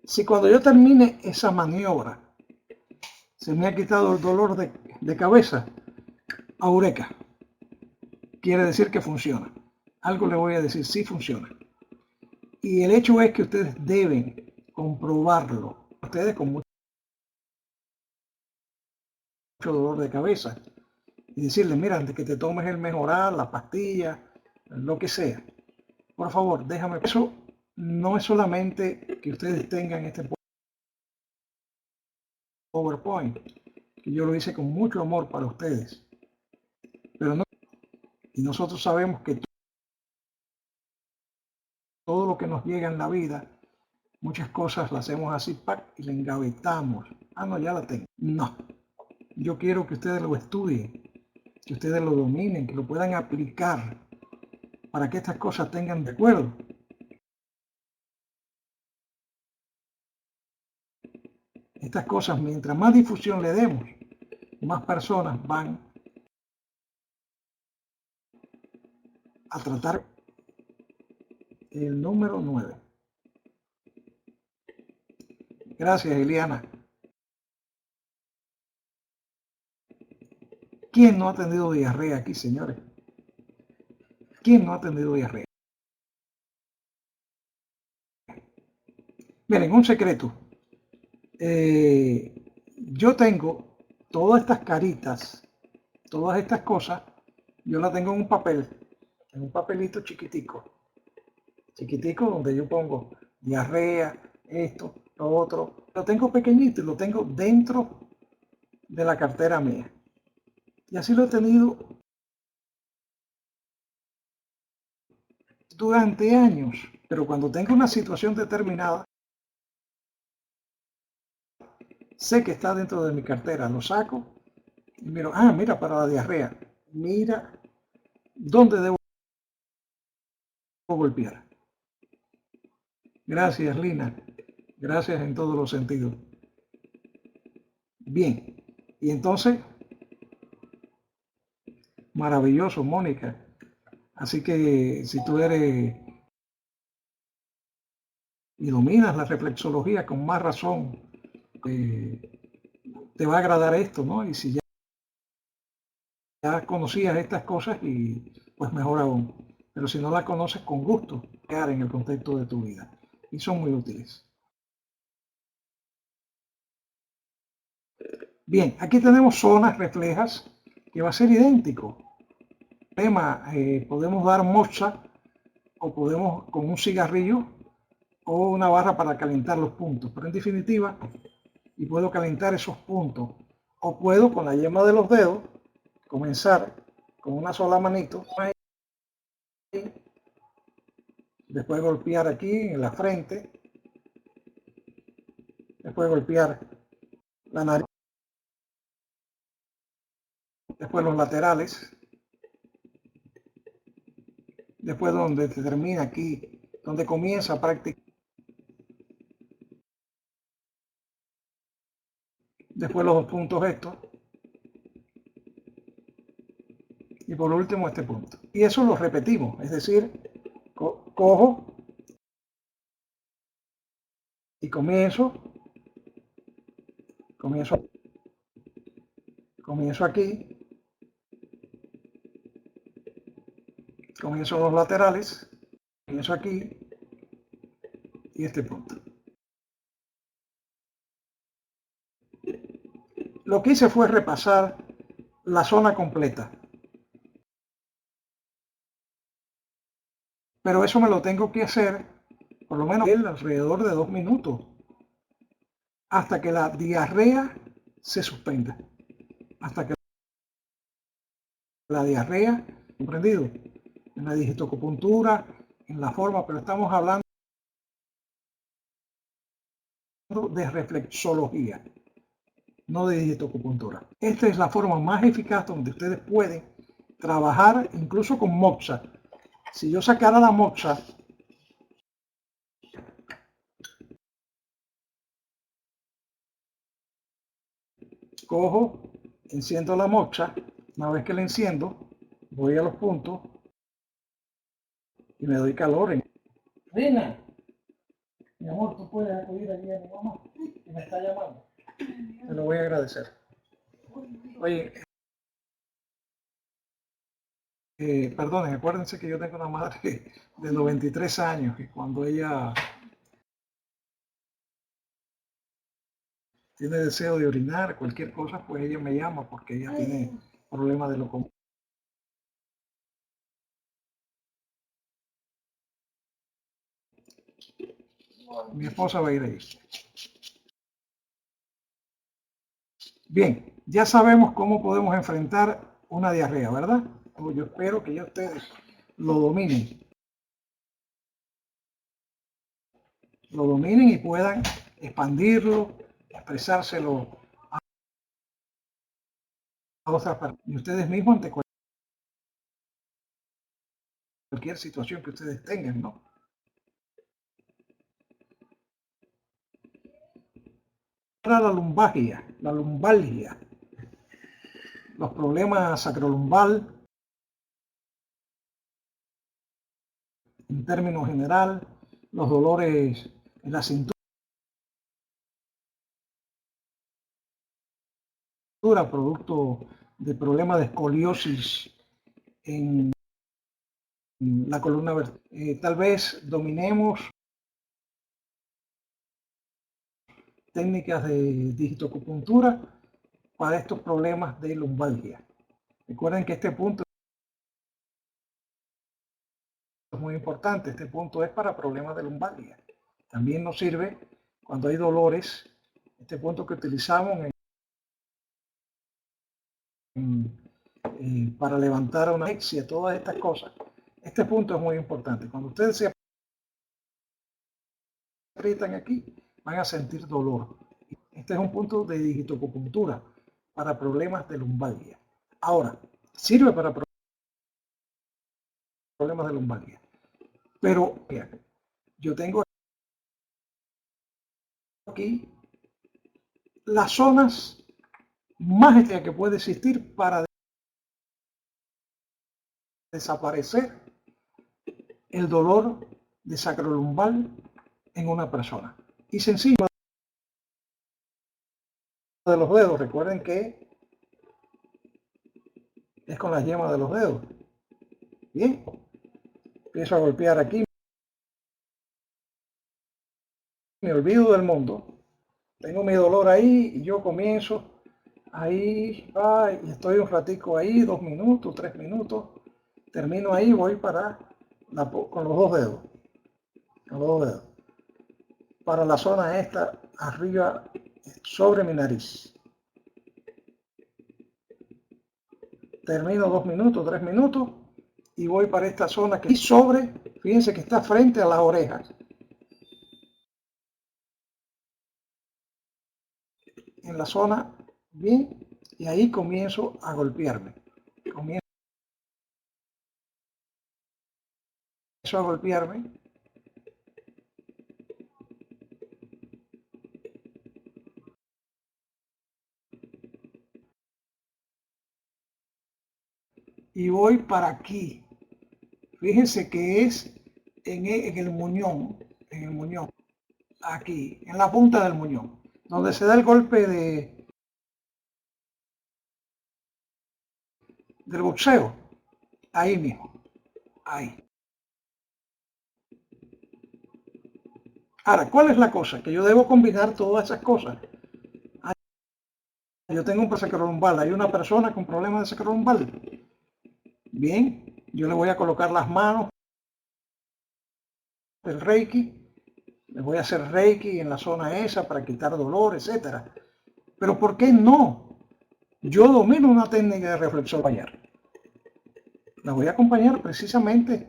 Si cuando yo termine esa maniobra se me ha quitado el dolor de cabeza, eureka, quiere decir que funciona. Algo le voy a decir, sí funciona. Y el hecho es que ustedes deben comprobarlo. Ustedes con mucho dolor de cabeza y decirle, mira, antes que te tomes el mejoral, la pastilla, lo que sea, por favor, déjame. Eso no es solamente que ustedes tengan este PowerPoint, que yo lo hice con mucho amor para ustedes, pero no, y nosotros sabemos que todo lo que nos llega en la vida, muchas cosas las hacemos así, ¡pac!, y la engavetamos. Ah, no, ya la tengo. No, yo quiero que ustedes lo estudien, que ustedes lo dominen, que lo puedan aplicar para que estas cosas tengan de acuerdo. Estas cosas, mientras más difusión le demos, más personas van a tratar. El número 9. Gracias, Eliana. ¿Quién no ha tenido diarrea aquí, señores? ¿Quién no ha tenido diarrea? Miren, un secreto. Yo tengo todas estas caritas, todas estas cosas, yo las tengo en un papel, en un papelito chiquitico, donde yo pongo diarrea, esto, lo otro. Lo tengo pequeñito y lo tengo dentro de la cartera mía. Y así lo he tenido durante años. Pero cuando tengo una situación determinada, sé que está dentro de mi cartera, lo saco y miro, ah, mira, para la diarrea, mira dónde debo golpear. Gracias, Lina. Gracias en todos los sentidos. Bien, y entonces, maravilloso, Mónica. Así que si tú eres y dominas la reflexología con más razón, te va a agradar esto, ¿no? Y si ya conocías estas cosas, y pues mejor aún. Pero si no las conoces, con gusto, quedar en el contexto de tu vida. Y son muy útiles. Bien, aquí tenemos zonas reflejas que va a ser idéntico. Podemos dar mocha o podemos con un cigarrillo o una barra para calentar los puntos. Pero en definitiva, y puedo calentar esos puntos. O puedo con la yema de los dedos comenzar con una sola manito. Después golpear aquí en la frente. Después golpear la nariz. Después los laterales. Después donde se termina aquí, donde comienza a practicar. Después los dos puntos estos. Y por último este punto. Y eso lo repetimos, es decir, cojo y comienzo aquí, comienzo los laterales, comienzo aquí y este punto. Lo que hice fue repasar la zona completa. Pero eso me lo tengo que hacer por lo menos alrededor de 2 minutos hasta que la diarrea se suspenda. Hasta que la diarrea, comprendido. en la digitoacupuntura, en la forma, pero estamos hablando de reflexología, no de digitoacupuntura. Esta es la forma más eficaz donde ustedes pueden trabajar incluso con moxa. Si yo sacara la moxa, cojo, enciendo la moxa, una vez que la enciendo, voy a los puntos y me doy calor. Rina, mi amor, tú puedes acudir allí a mi mamá, que me está llamando. Te lo voy a agradecer. Oye, perdonen, acuérdense que yo tengo una madre de 93 años y cuando ella tiene deseo de orinar, cualquier cosa, pues ella me llama porque ella tiene problemas de locomoción. Mi esposa va a ir ahí. Bien, ya sabemos cómo podemos enfrentar una diarrea, ¿verdad? Yo espero que ya ustedes lo dominen. Lo dominen y puedan expandirlo, expresárselo a otras personas. Y ustedes mismos ante cualquier situación que ustedes tengan, ¿no? Para la lumbalgia, los problemas sacrolumbal, en términos general, los dolores en la cintura, producto de problemas de escoliosis en la columna vertebral. Tal vez dominemos técnicas de digitoacupuntura para estos problemas de lumbalgia. Recuerden que este punto es muy importante, este punto es para problemas de lumbalgia. También nos sirve cuando hay dolores, este punto que utilizamos para levantar una asfixia, todas estas cosas. Este punto es muy importante. Cuando ustedes se aprietan aquí, van a sentir dolor. Este es un punto de digitoacupuntura para problemas de lumbalgia. Ahora, sirve para problemas de lumbalgia. Pero yo tengo aquí las zonas más estrechas que puede existir para desaparecer el dolor de sacrolumbal en una persona. Y sencillo de los dedos, recuerden que es con las yemas de los dedos. Bien, empiezo a golpear aquí, me olvido del mundo, tengo mi dolor ahí y yo comienzo ahí, y estoy un ratico ahí, 2 minutos, 3 minutos, termino ahí, voy para con los dos dedos, para la zona esta arriba sobre mi nariz. Termino 2 minutos, 3 minutos y voy para esta zona que sobre, fíjense que está frente a las orejas. En la zona, bien, y ahí comienzo a golpearme. Comienzo a golpearme. Y voy para aquí. Fíjense que es en el muñón, aquí, en la punta del muñón, donde se da el golpe del boxeo, ahí mismo, ahí. Ahora, ¿cuál es la cosa? Que yo debo combinar todas esas cosas. Yo tengo un sacrolumbal, hay una persona con problemas de sacrolumbal. Bien, yo le voy a colocar las manos del Reiki, le voy a hacer Reiki en la zona esa para quitar dolor, etc. Pero ¿por qué no? Yo domino una técnica de reflexología. La voy a acompañar precisamente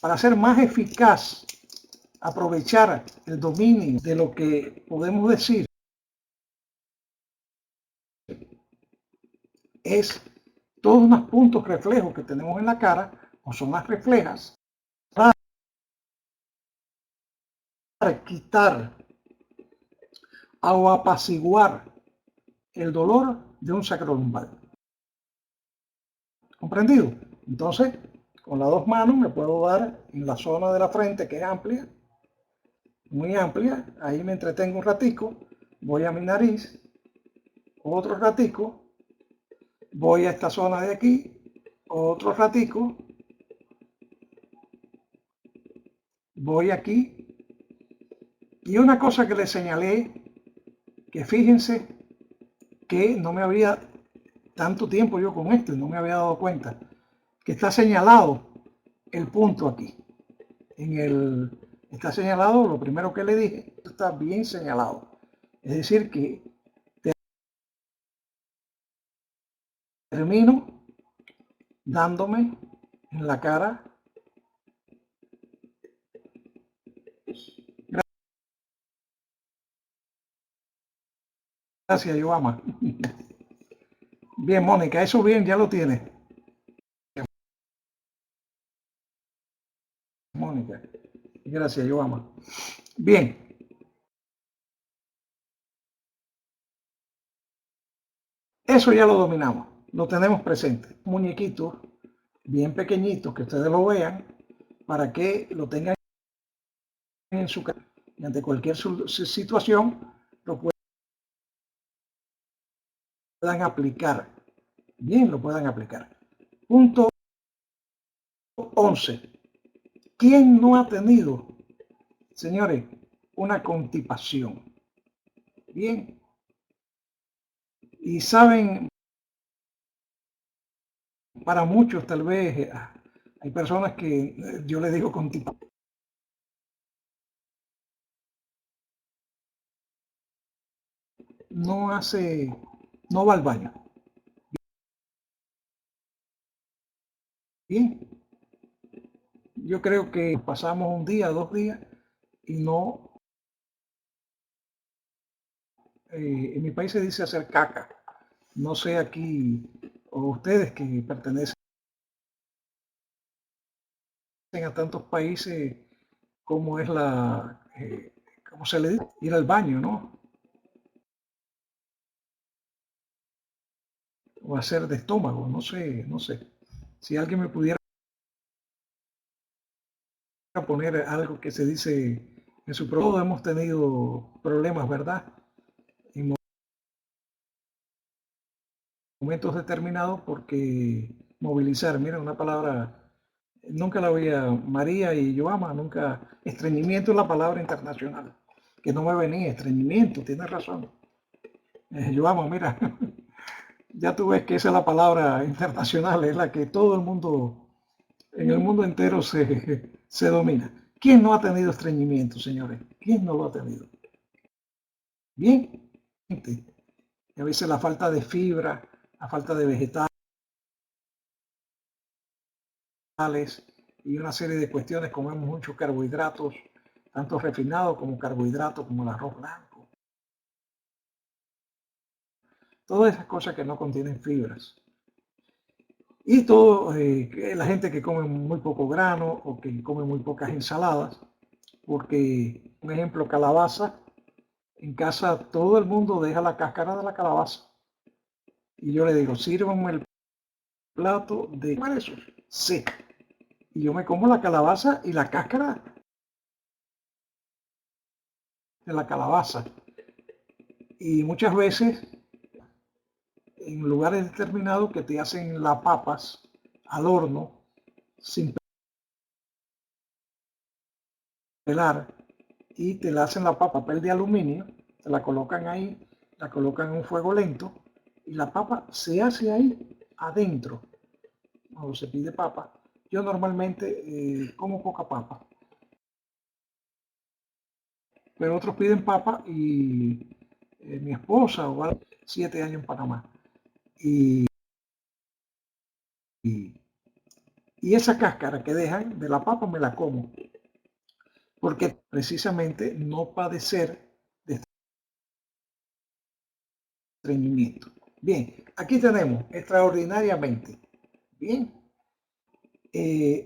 para ser más eficaz, aprovechar el dominio de lo que podemos decir es todos los puntos reflejos que tenemos en la cara, o son las reflejas, para quitar o apaciguar el dolor de un sacrolumbar. ¿Comprendido? Entonces, con las dos manos me puedo dar en la zona de la frente, que es amplia, muy amplia. Ahí me entretengo un ratico, voy a mi nariz, otro ratico, voy a esta zona de aquí, otro ratico, voy aquí. Y una cosa que les señalé, que fíjense que no me había tanto tiempo yo con esto y no me había dado cuenta, que está señalado el punto aquí. Está señalado, lo primero que le dije, está bien señalado. Es decir, que termino dándome en la cara. Gracias, Yoama. Bien, Mónica, eso bien, ya lo tienes. Mónica, gracias, Yoama. Bien. Eso ya lo dominamos, lo tenemos presente. Muñequitos bien pequeñitos que ustedes lo vean para que lo tengan en su casa y ante cualquier situación lo puedan aplicar. Bien, lo puedan aplicar. Punto 11. ¿Quién no ha tenido, señores, una constipación? Bien. Y saben, para muchos tal vez hay personas que yo les digo constipación. No va al baño. Bien. Yo creo que pasamos un día, 2 días y no, en mi país se dice hacer caca. No sé aquí, o ustedes que pertenecen a tantos países, cómo es cómo se le dice, ir al baño, ¿no? O hacer de estómago, no sé. Si alguien me pudiera poner algo que se dice en su programa, todos hemos tenido problemas, ¿verdad? En momentos determinados porque movilizar, mira, una palabra nunca la había, María y Yoama, nunca, estreñimiento es la palabra internacional, que no me venía, estreñimiento, tienes razón. Yoama, mira, ya tú ves que esa es la palabra internacional, es la que todo el mundo, en el mundo entero se domina. ¿Quién no ha tenido estreñimiento, señores? ¿Quién no lo ha tenido? Bien, y a veces la falta de fibra, la falta de vegetales y una serie de cuestiones, comemos muchos carbohidratos, tanto refinados como carbohidratos, como el arroz blanco. Todas esas cosas que no contienen fibras. Y todo, la gente que come muy poco grano o que come muy pocas ensaladas, porque, un ejemplo, calabaza, en casa todo el mundo deja la cáscara de la calabaza. Y yo le digo, sírvanme el plato de eso. Sí. Y yo me como la calabaza y la cáscara de la calabaza. Y muchas veces en lugares determinados que te hacen las papas al horno sin pelar y te la hacen la papa papel de aluminio, te la colocan ahí, la colocan en un fuego lento y la papa se hace ahí adentro cuando se pide papa. Yo normalmente como poca papa, pero otros piden papa y mi esposa o algo, 7 años en Panamá y Y esa cáscara que dejan de la papa me la como, porque precisamente no padecer de estreñimiento. Bien, aquí tenemos extraordinariamente, bien,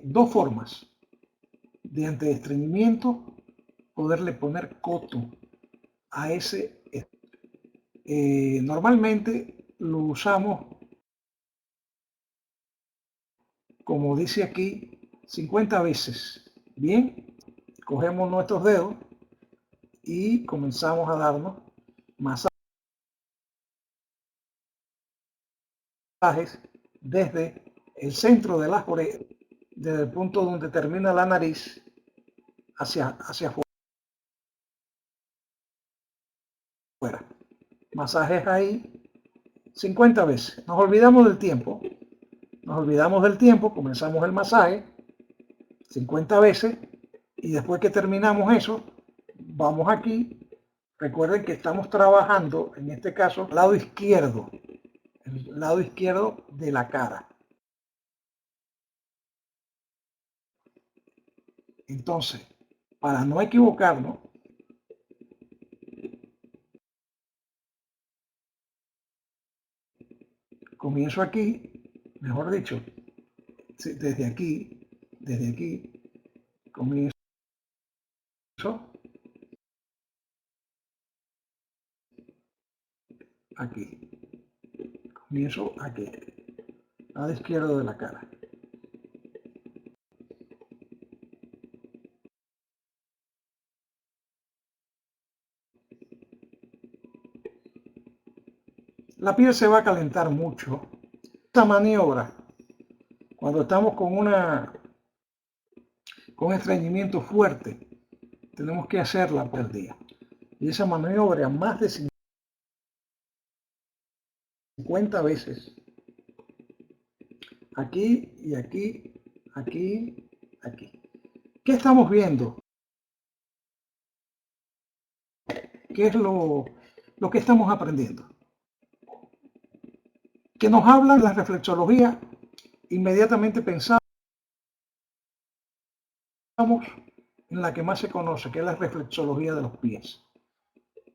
dos formas de antiestreñimiento poderle poner coto a ese. Normalmente lo usamos, como dice aquí, 50 veces. Bien, cogemos nuestros dedos y comenzamos a darnos masajes desde el centro de las orejas, desde el punto donde termina la nariz hacia afuera. Masajes ahí 50 veces. Nos olvidamos del tiempo, comenzamos el masaje 50 veces y después que terminamos eso, vamos aquí. Recuerden que estamos trabajando, en este caso, el lado izquierdo de la cara. Entonces, para no equivocarnos, comienzo aquí, mejor dicho, desde aquí, comienzo aquí, comienzo aquí, lado izquierdo de la cara. La piel se va a calentar mucho. Esta maniobra, cuando estamos con estreñimiento fuerte, tenemos que hacerla por el día. Y esa maniobra más de 50 veces. Aquí y aquí, aquí, aquí. ¿Qué estamos viendo? ¿Qué es lo que estamos aprendiendo? Que nos hablan de la reflexología, inmediatamente pensamos en la que más se conoce, que es la reflexología de los pies.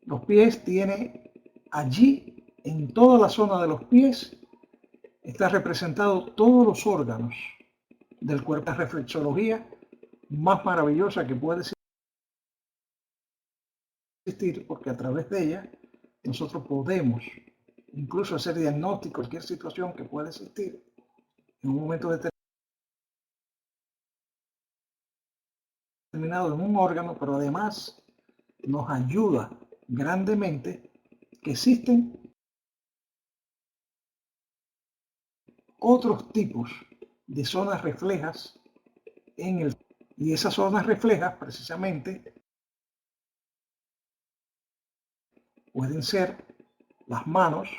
Los pies tiene allí, en toda la zona de los pies, está representado todos los órganos del cuerpo. La reflexología más maravillosa que puede existir, porque a través de ella nosotros podemos incluso hacer diagnóstico de cualquier situación que pueda existir en un momento determinado en un órgano, pero además nos ayuda grandemente que existen otros tipos de zonas reflejas en el, y esas zonas reflejas precisamente pueden ser las manos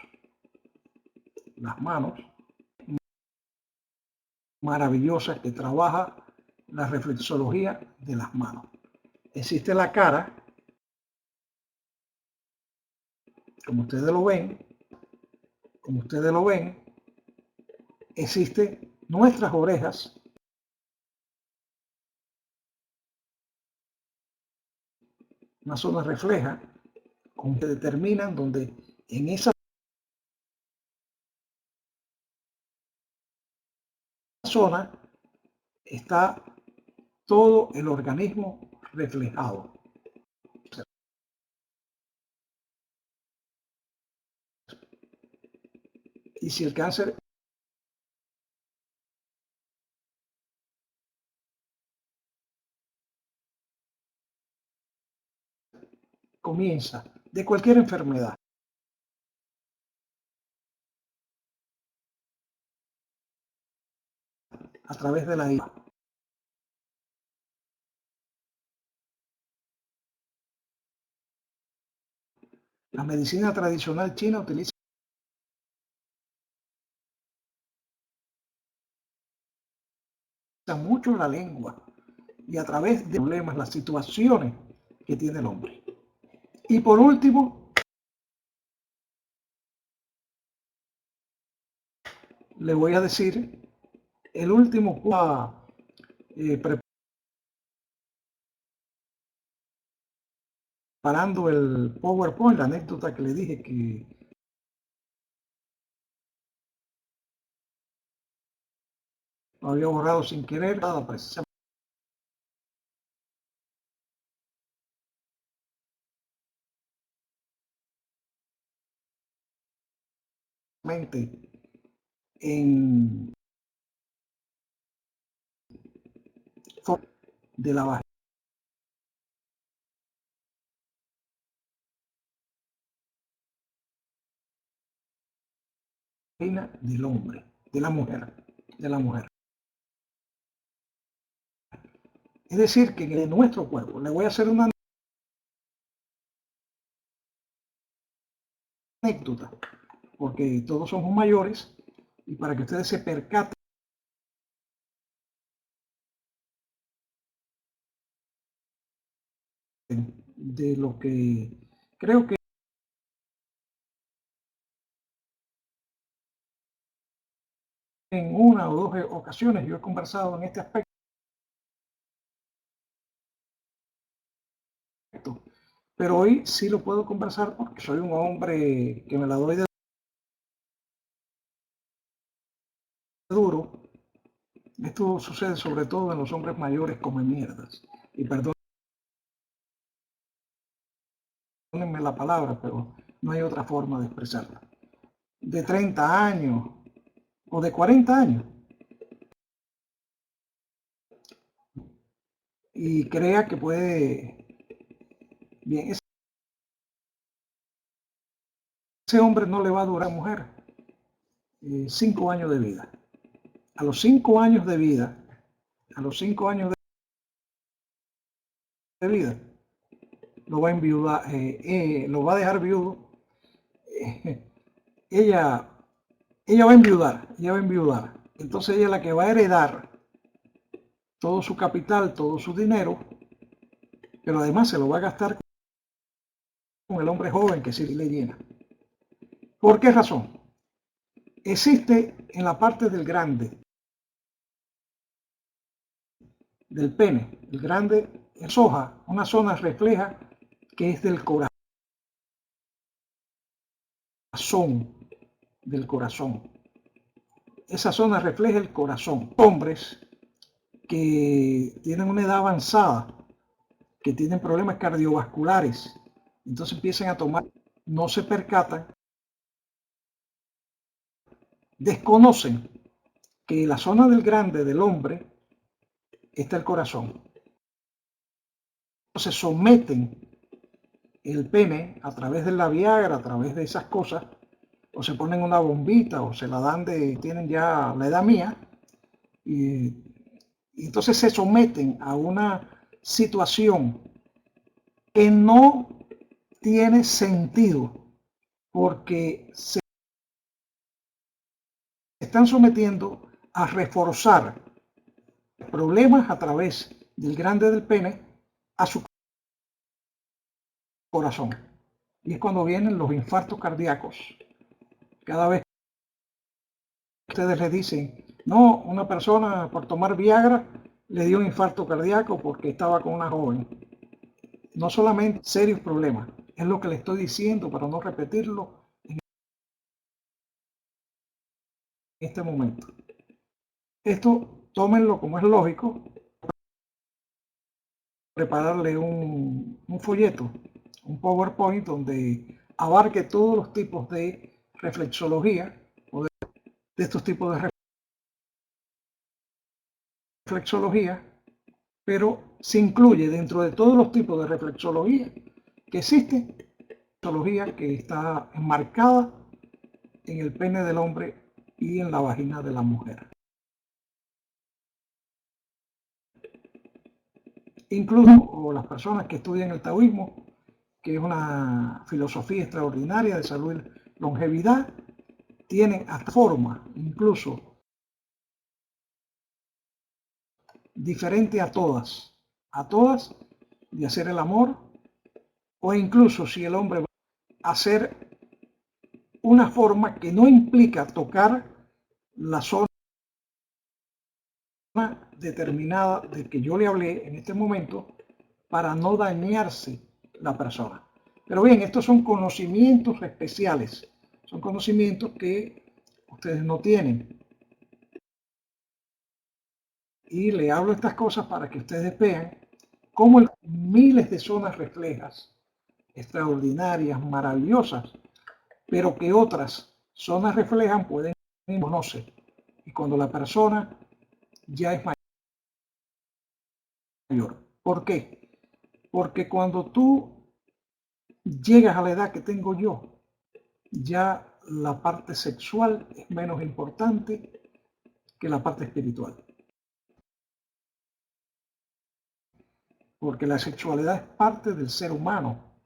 maravillosas que trabaja la reflexología de las manos. Existe la cara, como ustedes lo ven, existen nuestras orejas, una zona refleja, con que determinan donde en esa zona está todo el organismo reflejado. Y si el cáncer comienza de cualquier enfermedad, a través de la IVA. La medicina tradicional china utiliza mucho la lengua y a través de problemas, las situaciones que tiene el hombre. Y por último, le voy a decir el último preparando el PowerPoint, la anécdota que le dije que lo había borrado sin querer, nada, precisamente en de la vagina del hombre, de la mujer. Es decir, que en nuestro cuerpo, le voy a hacer una anécdota, porque todos somos mayores, y para que ustedes se percaten de lo que creo que en una o dos ocasiones yo he conversado en este aspecto, pero hoy sí lo puedo conversar porque soy un hombre que me la doy de duro. Esto sucede sobre todo en los hombres mayores come mierdas. Y perdónenme la palabra, pero no hay otra forma de expresarla. De 30 años o de 40 años. Y crea que puede... Bien, ese hombre no le va a durar a la mujer 5 años de vida. A los 5 años de vida, a los 5 años de vida, lo va a enviudar, lo va a dejar viudo. ella, ella va a enviudar. Entonces ella es la que va a heredar todo su capital, todo su dinero, pero además se lo va a gastar con el hombre joven que sí le llena. ¿Por qué razón? Existe en la parte del grande, del pene, el grande es hoja, una zona refleja que es del corazón, del corazón. Esa zona refleja el corazón. Hombres que tienen una edad avanzada, que tienen problemas cardiovasculares, entonces empiezan a tomar, no se percatan, desconocen que la zona del grande del hombre está el corazón. Se someten el pene a través de la Viagra, a través de esas cosas, o se ponen una bombita o se la dan tienen ya la edad mía, y entonces se someten a una situación que no tiene sentido, porque se están sometiendo a reforzar problemas a través del grande del pene a su corazón. Y es cuando vienen los infartos cardíacos. Cada vez que ustedes le dicen, no, una persona por tomar Viagra le dio un infarto cardíaco porque estaba con una joven. No solamente serios problemas, es lo que le estoy diciendo para no repetirlo en este momento. Esto tómenlo como es lógico, prepararle un folleto, un PowerPoint donde abarque todos los tipos de reflexología o de estos tipos de reflexología, pero se incluye dentro de todos los tipos de reflexología que existe, reflexología que está enmarcada en el pene del hombre y en la vagina de la mujer. Incluso o las personas que estudian el taoísmo, que es una filosofía extraordinaria de salud y longevidad, tienen hasta forma, incluso diferente a todas, de hacer el amor, o incluso si el hombre va a hacer una forma que no implica tocar la zona determinada de que yo le hablé en este momento para no dañarse la persona. Pero bien, estos son conocimientos especiales, son conocimientos que ustedes no tienen. Y le hablo estas cosas para que ustedes vean cómo miles de zonas reflejas extraordinarias, maravillosas, pero que otras zonas reflejan pueden conocer. Y cuando la persona ya es mayor. ¿Por qué? Porque cuando tú llegas a la edad que tengo yo, ya la parte sexual es menos importante que la parte espiritual. Porque la sexualidad es parte del ser humano.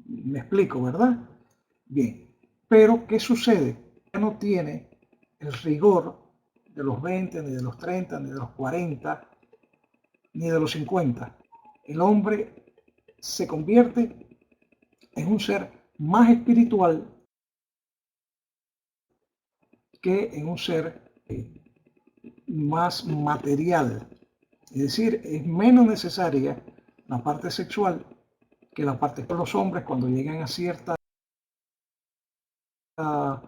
Me explico, ¿verdad? Bien. Pero, ¿qué sucede? Ya no tiene el rigor de los 20, ni de los 30, ni de los 40, ni de los 50. El hombre se convierte en un ser más espiritual que en un ser más material. Es decir, es menos necesaria la parte sexual que la parte de los hombres cuando llegan a cierta ya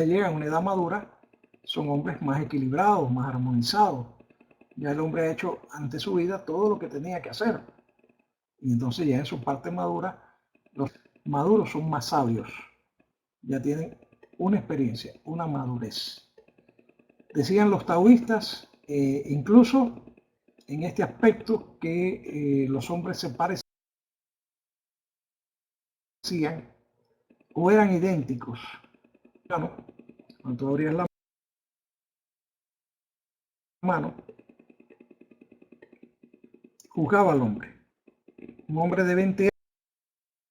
llegan a una edad madura, son hombres más equilibrados, más armonizados. Ya el hombre ha hecho ante su vida todo lo que tenía que hacer. Y entonces ya en su parte madura, los maduros son más sabios. Ya tienen una experiencia, una madurez. Decían los taoístas, incluso en este aspecto, que los hombres se parecían o eran idénticos. Cuando tú abrías la mano, juzgaba al hombre. Un hombre de 20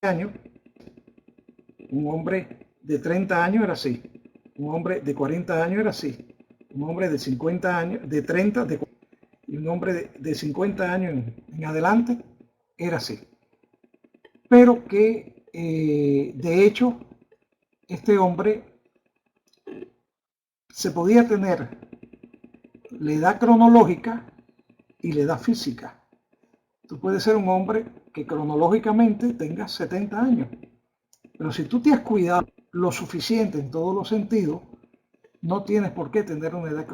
años, un hombre de 30 años era así, un hombre de 40 años era así, un hombre de 50 años, de 30, de 40, y un hombre de 50 años en adelante era así. Pero que de hecho este hombre se podía tener la edad cronológica y la edad física. Tú puedes ser un hombre que cronológicamente tenga 70 años, pero si tú te has cuidado lo suficiente en todos los sentidos, no tienes por qué tener una edad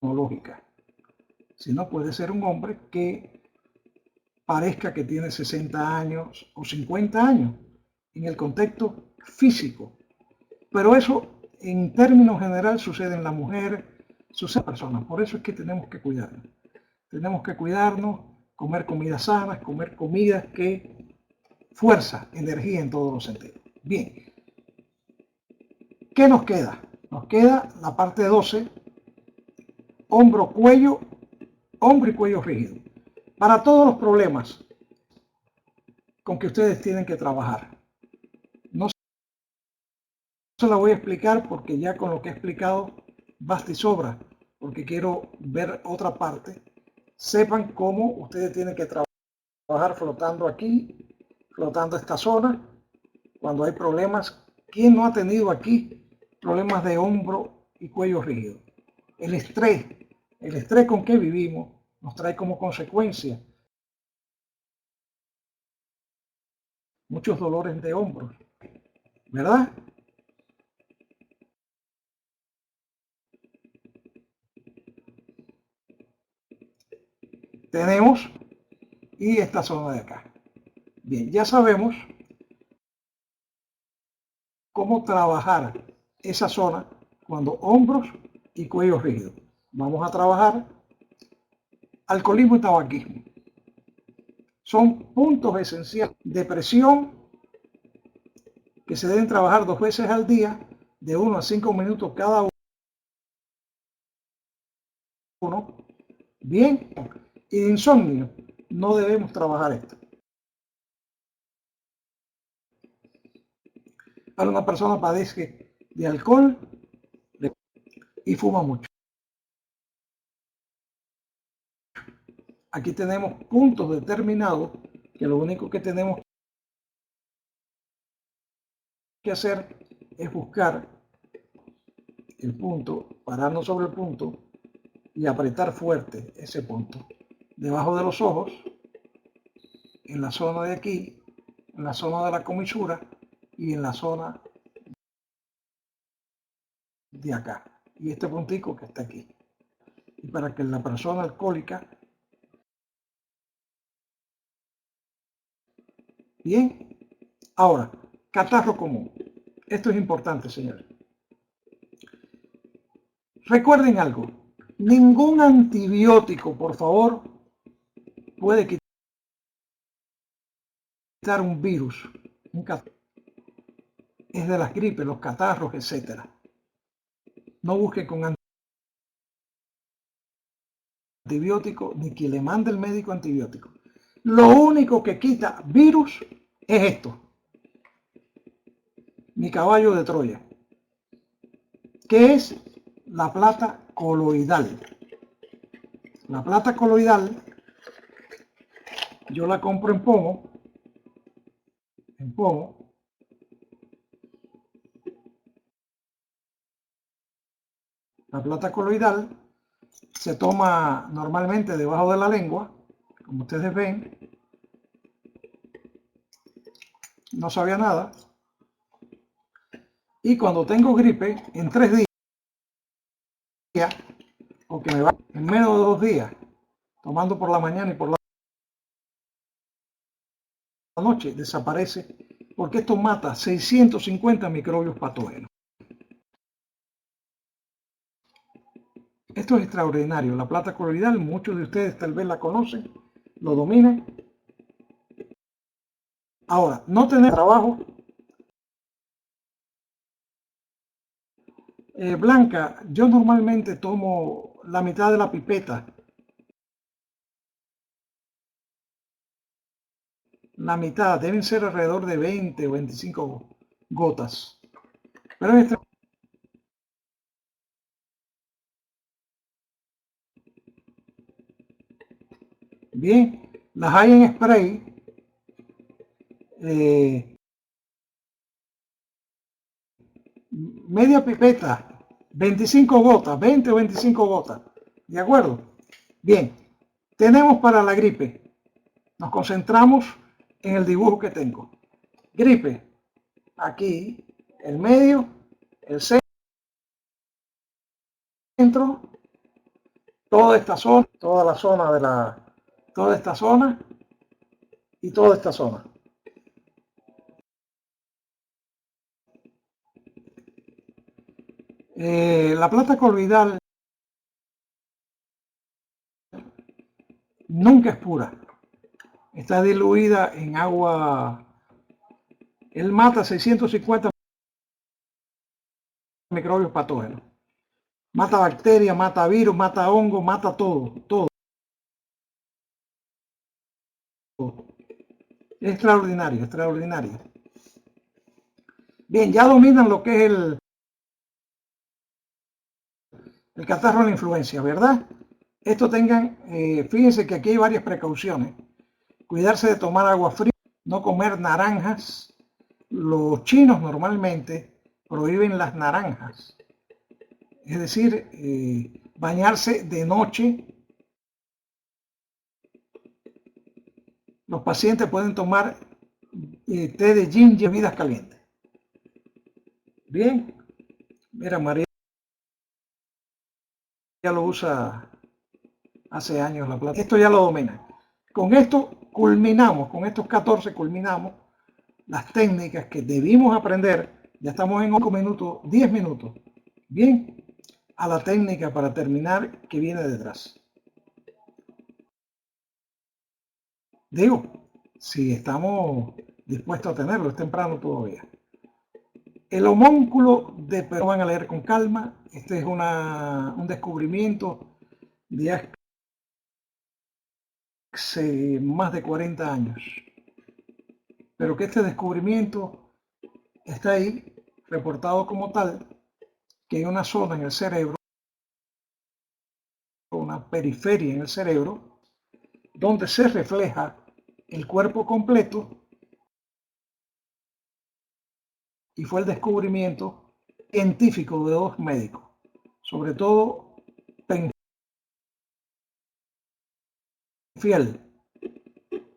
cronológica. Si no, puede ser un hombre que parezca que tiene 60 años o 50 años en el contexto físico. Pero eso en términos general sucede en la mujer, sucede en personas. Por eso es que tenemos que cuidarnos. Tenemos que cuidarnos, comer comidas sanas, comer comidas que fuerza, energía en todos los sentidos. Bien, ¿qué nos queda? Nos queda la parte 12, hombro, cuello, hombro y cuello rígido. Para todos los problemas con que ustedes tienen que trabajar. No se la voy a explicar porque ya con lo que he explicado basta y sobra, porque quiero ver otra parte. Sepan cómo ustedes tienen que trabajar flotando aquí, flotando esta zona, cuando hay problemas. ¿Quién no ha tenido aquí problemas de hombro y cuello rígido? El estrés con que vivimos nos trae como consecuencia muchos dolores de hombros, ¿verdad? Tenemos y esta zona de acá. Bien, ya sabemos cómo trabajar esa zona cuando hombros y cuello rígido. Vamos a trabajar alcoholismo y tabaquismo. Son puntos esenciales de presión que se deben trabajar 2 veces al día, de 1 a 5 minutos cada uno. Bien, y de insomnio, no debemos trabajar esto. Para una persona padece de alcohol y fuma mucho. Aquí tenemos puntos determinados que lo único que tenemos que hacer es buscar el punto, pararnos sobre el punto y apretar fuerte ese punto. Debajo de los ojos, en la zona de aquí, en la zona de la comisura y en la zona de acá. Y este puntico que está aquí. Y para que la persona alcohólica... Bien. Ahora, catarro común. Esto es importante, señores. Recuerden algo. Ningún antibiótico, por favor, puede quitar un virus. Es de las gripes, los catarros, etc. No busque con antibiótico ni que le mande el médico antibiótico. Lo único que quita virus es esto. Mi caballo de Troya, que es la plata coloidal. La plata coloidal yo la compro en pomo, La plata coloidal se toma normalmente debajo de la lengua, como ustedes ven. No sabía nada. Y cuando tengo gripe, en 3 días, o que me va en menos de 2 días, tomando por la mañana y por la noche, desaparece, porque esto mata 650 microbios patógenos. Esto es extraordinario. La plata coloidal, muchos de ustedes tal vez la conocen, lo dominan. Ahora, no tener trabajo. Blanca, yo normalmente tomo la mitad de la pipeta. La mitad, deben ser alrededor de 20 o 25 gotas. Pero bien, las hay en spray. Media pipeta, 25 gotas, 20 o 25 gotas. ¿De acuerdo? Bien, tenemos para la gripe. Nos concentramos en el dibujo que tengo. Gripe, aquí, el medio, el centro, toda esta zona, toda la zona de toda esta zona y toda esta zona. La plata coloidal nunca es pura. Está diluida en agua. Él mata 650 microbios patógenos. Mata bacterias, mata virus, mata hongos, mata todo, todo. Es extraordinario, extraordinario. Bien, ya dominan lo que es el catarro de la influencia, ¿verdad? Esto tengan, fíjense que aquí hay varias precauciones. Cuidarse de tomar agua fría, no comer naranjas. Los chinos normalmente prohíben las naranjas. Es decir, bañarse de noche. Los pacientes pueden tomar té de ginger, bebidas calientes. Bien, mira, María ya lo usa hace años la plata. Esto ya lo domina. Con esto culminamos, con estos 14 culminamos las técnicas que debimos aprender. Ya estamos en 5 minutos, 10 minutos. Bien, a la técnica para terminar que viene detrás. Digo, si estamos dispuestos a tenerlo, es temprano todavía. El homúnculo de Perón, van a leer con calma. Este es un descubrimiento de hace más de 40 años. Pero que este descubrimiento está ahí, reportado como tal, que hay una zona en el cerebro, una periferia en el cerebro, donde se refleja el cuerpo completo, y fue el descubrimiento científico de 2 médicos. sobre todo Penfiel.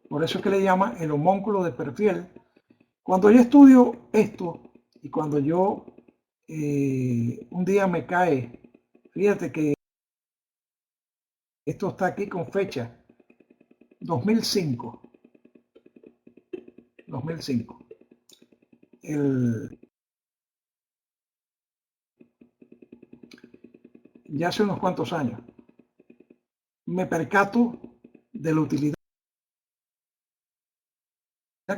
Por eso es que le llama el homúnculo de Penfiel. Cuando yo estudio esto y cuando yo un día me cae, fíjate que esto está aquí con fecha 2005. 2005. Ya hace unos cuantos años. Me percato de la utilidad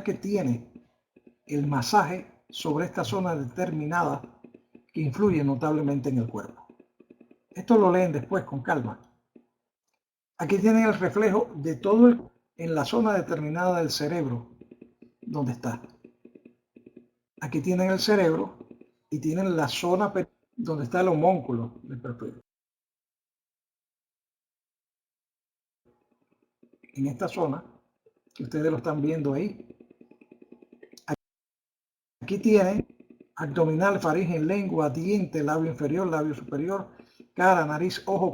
que tiene el masaje sobre esta zona determinada que influye notablemente en el cuerpo. Esto lo leen después con calma. Aquí tienen el reflejo de todo en la zona determinada del cerebro donde está. Aquí tienen el cerebro y tienen la zona donde está el homúnculo del perfil. En esta zona, que ustedes lo están viendo ahí, aquí tienen abdominal, faringe, lengua, diente, labio inferior, labio superior, cara, nariz, ojo,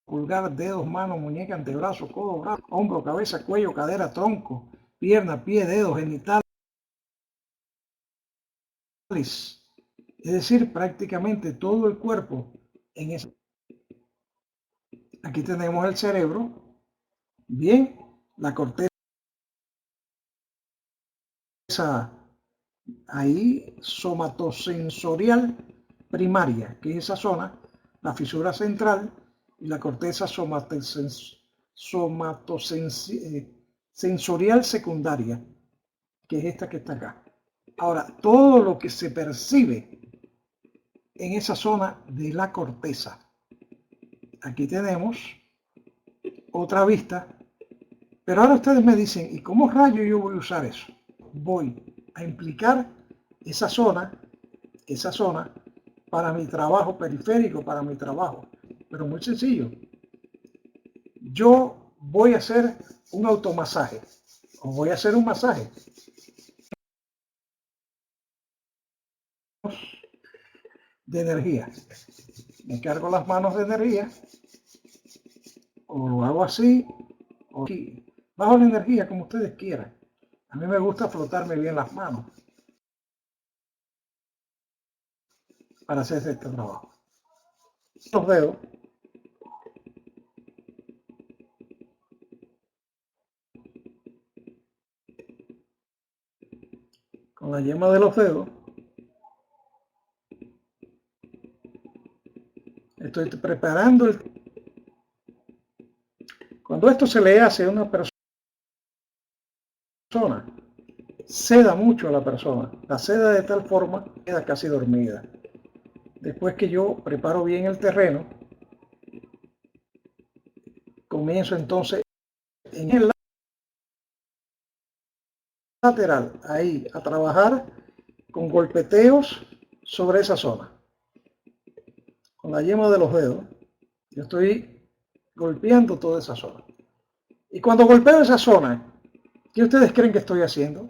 pulgar, dedos, manos, muñeca, antebrazo, codo, brazo, hombro, cabeza, cuello, cadera, tronco, pierna, pie, dedos, genitales. Es decir, prácticamente todo el cuerpo en ese. Aquí tenemos el cerebro, bien, la corteza ahí somatosensorial primaria, que es esa zona, la fisura central y la corteza somatosensorial secundaria, que es esta que está acá. Ahora, todo lo que se percibe en esa zona de la corteza. Aquí tenemos otra vista, pero ahora ustedes me dicen, ¿y cómo rayo yo voy a usar eso? Voy a implicar esa zona para mi trabajo periférico, para mi trabajo. Pero muy sencillo. Yo voy a hacer un automasaje o voy a hacer un masaje de energía. Me cargo las manos de energía o lo hago así o aquí. Bajo la energía como ustedes quieran. A mí me gusta frotarme bien las manos para hacer este trabajo. Los dedos. Con la yema de los dedos. Estoy preparando el. Cuando esto se le hace a una persona, seda mucho a la persona. La seda de tal forma que queda casi dormida. Después que yo preparo bien el terreno, comienzo entonces en el lateral, ahí, a trabajar con golpeteos sobre esa zona. Con la yema de los dedos, yo estoy golpeando toda esa zona. Y cuando golpeo esa zona, ¿qué ustedes creen que estoy haciendo?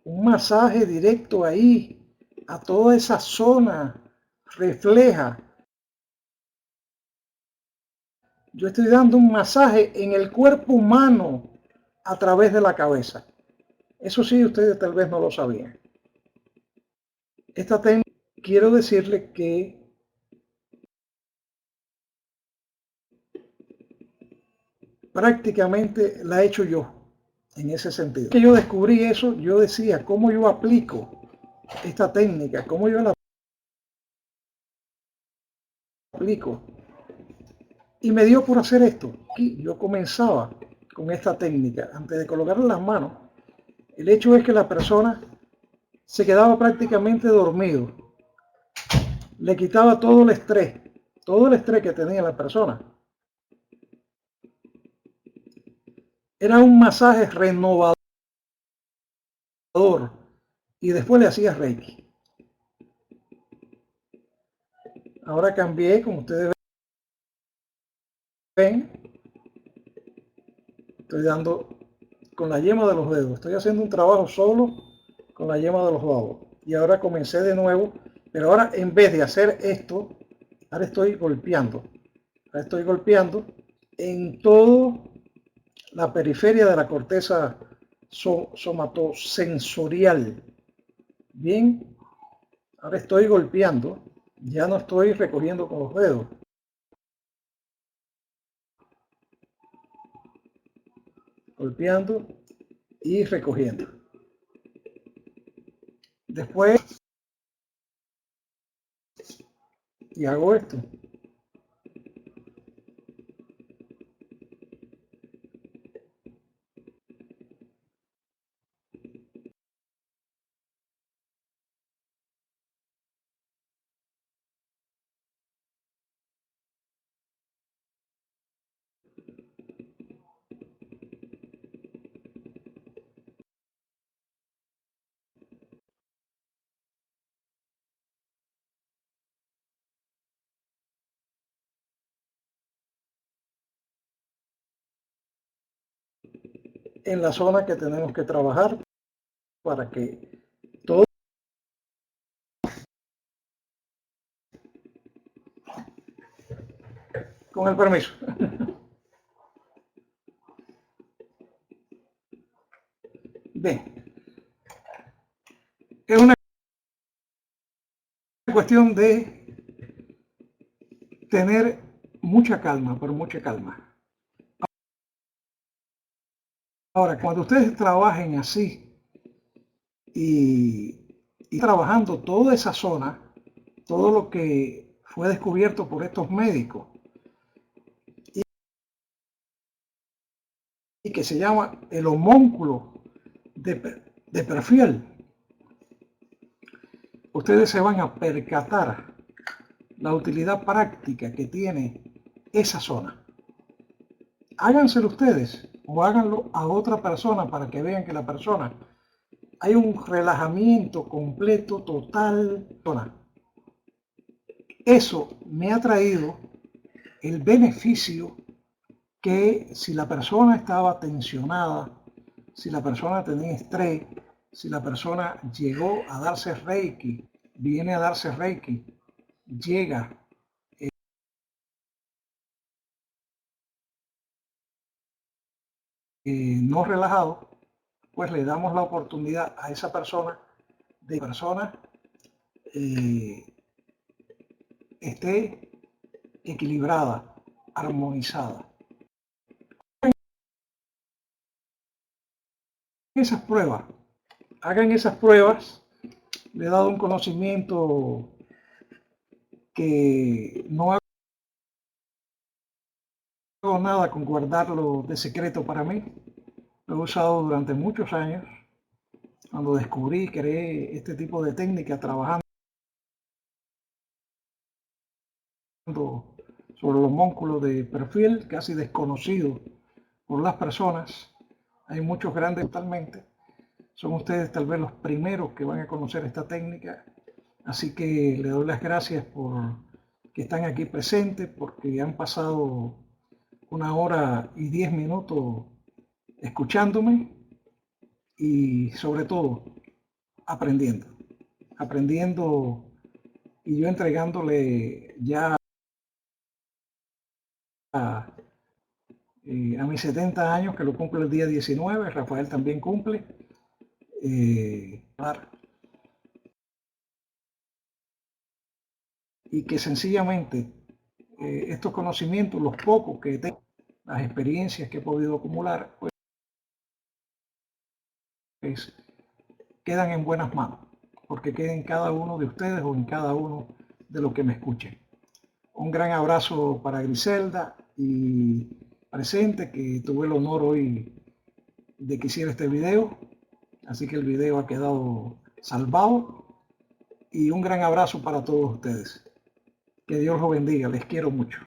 Un masaje directo ahí, a toda esa zona, refleja. Yo estoy dando un masaje en el cuerpo humano a través de la cabeza. Eso sí, ustedes tal vez no lo sabían. Esta técnica, quiero decirle que prácticamente la he hecho yo en ese sentido. Que yo descubrí eso, yo decía, ¿cómo yo aplico esta técnica? ¿Cómo yo la aplico? Y me dio por hacer esto. Y yo comenzaba con esta técnica. Antes de colocarle las manos, el hecho es que la persona se quedaba prácticamente dormido. Le quitaba todo el estrés que tenía la persona. Era un masaje renovador y después le hacía Reiki. Ahora cambié, como ustedes ven, estoy dando con la yema de los dedos. Estoy haciendo un trabajo solo con la yema de los dedos. Y ahora comencé de nuevo Pero ahora en vez de hacer esto, ahora estoy golpeando. Ahora estoy golpeando en toda la periferia de la corteza somatosensorial. Bien, ahora estoy golpeando, ya no estoy recogiendo con los dedos. Golpeando y recogiendo. Después, y hago esto. En la zona que tenemos que trabajar para que todo, con el permiso. Bien, es una cuestión de tener mucha calma, pero mucha calma. Ahora, cuando ustedes trabajen así y trabajando toda esa zona, todo lo que fue descubierto por estos médicos y que se llama el homúnculo de perfil, ustedes se van a percatar la utilidad práctica que tiene esa zona. Háganselo ustedes o háganlo a otra persona para que vean que la persona hay un relajamiento completo, total. Eso me ha traído el beneficio que si la persona estaba tensionada, si la persona tenía estrés, si la persona llegó a darse Reiki, viene a darse Reiki, llega no relajado, pues le damos la oportunidad a esa persona de que la persona esté equilibrada, armonizada. Hagan esas pruebas, le he dado un conocimiento que no hago nada con guardarlo de secreto para mí, lo he usado durante muchos años, cuando descubrí, creé este tipo de técnica trabajando sobre los homúnculos de perfil, casi desconocido por las personas. Hay muchos grandes totalmente. Son ustedes tal vez los primeros que van a conocer esta técnica. Así que le doy las gracias por que están aquí presentes, porque han pasado 1 hora y 10 minutos escuchándome y sobre todo aprendiendo. Aprendiendo y yo entregándole ya a mis 70 años, que lo cumple el día 19, Rafael también cumple, y que sencillamente estos conocimientos, los pocos que tengo, las experiencias que he podido acumular, pues quedan en buenas manos, porque queden en cada uno de ustedes o en cada uno de los que me escuchen. Un gran abrazo para Griselda y presente, que tuve el honor hoy de que hiciera este video, así que el video ha quedado salvado, y un gran abrazo para todos ustedes. Que Dios los bendiga, les quiero mucho.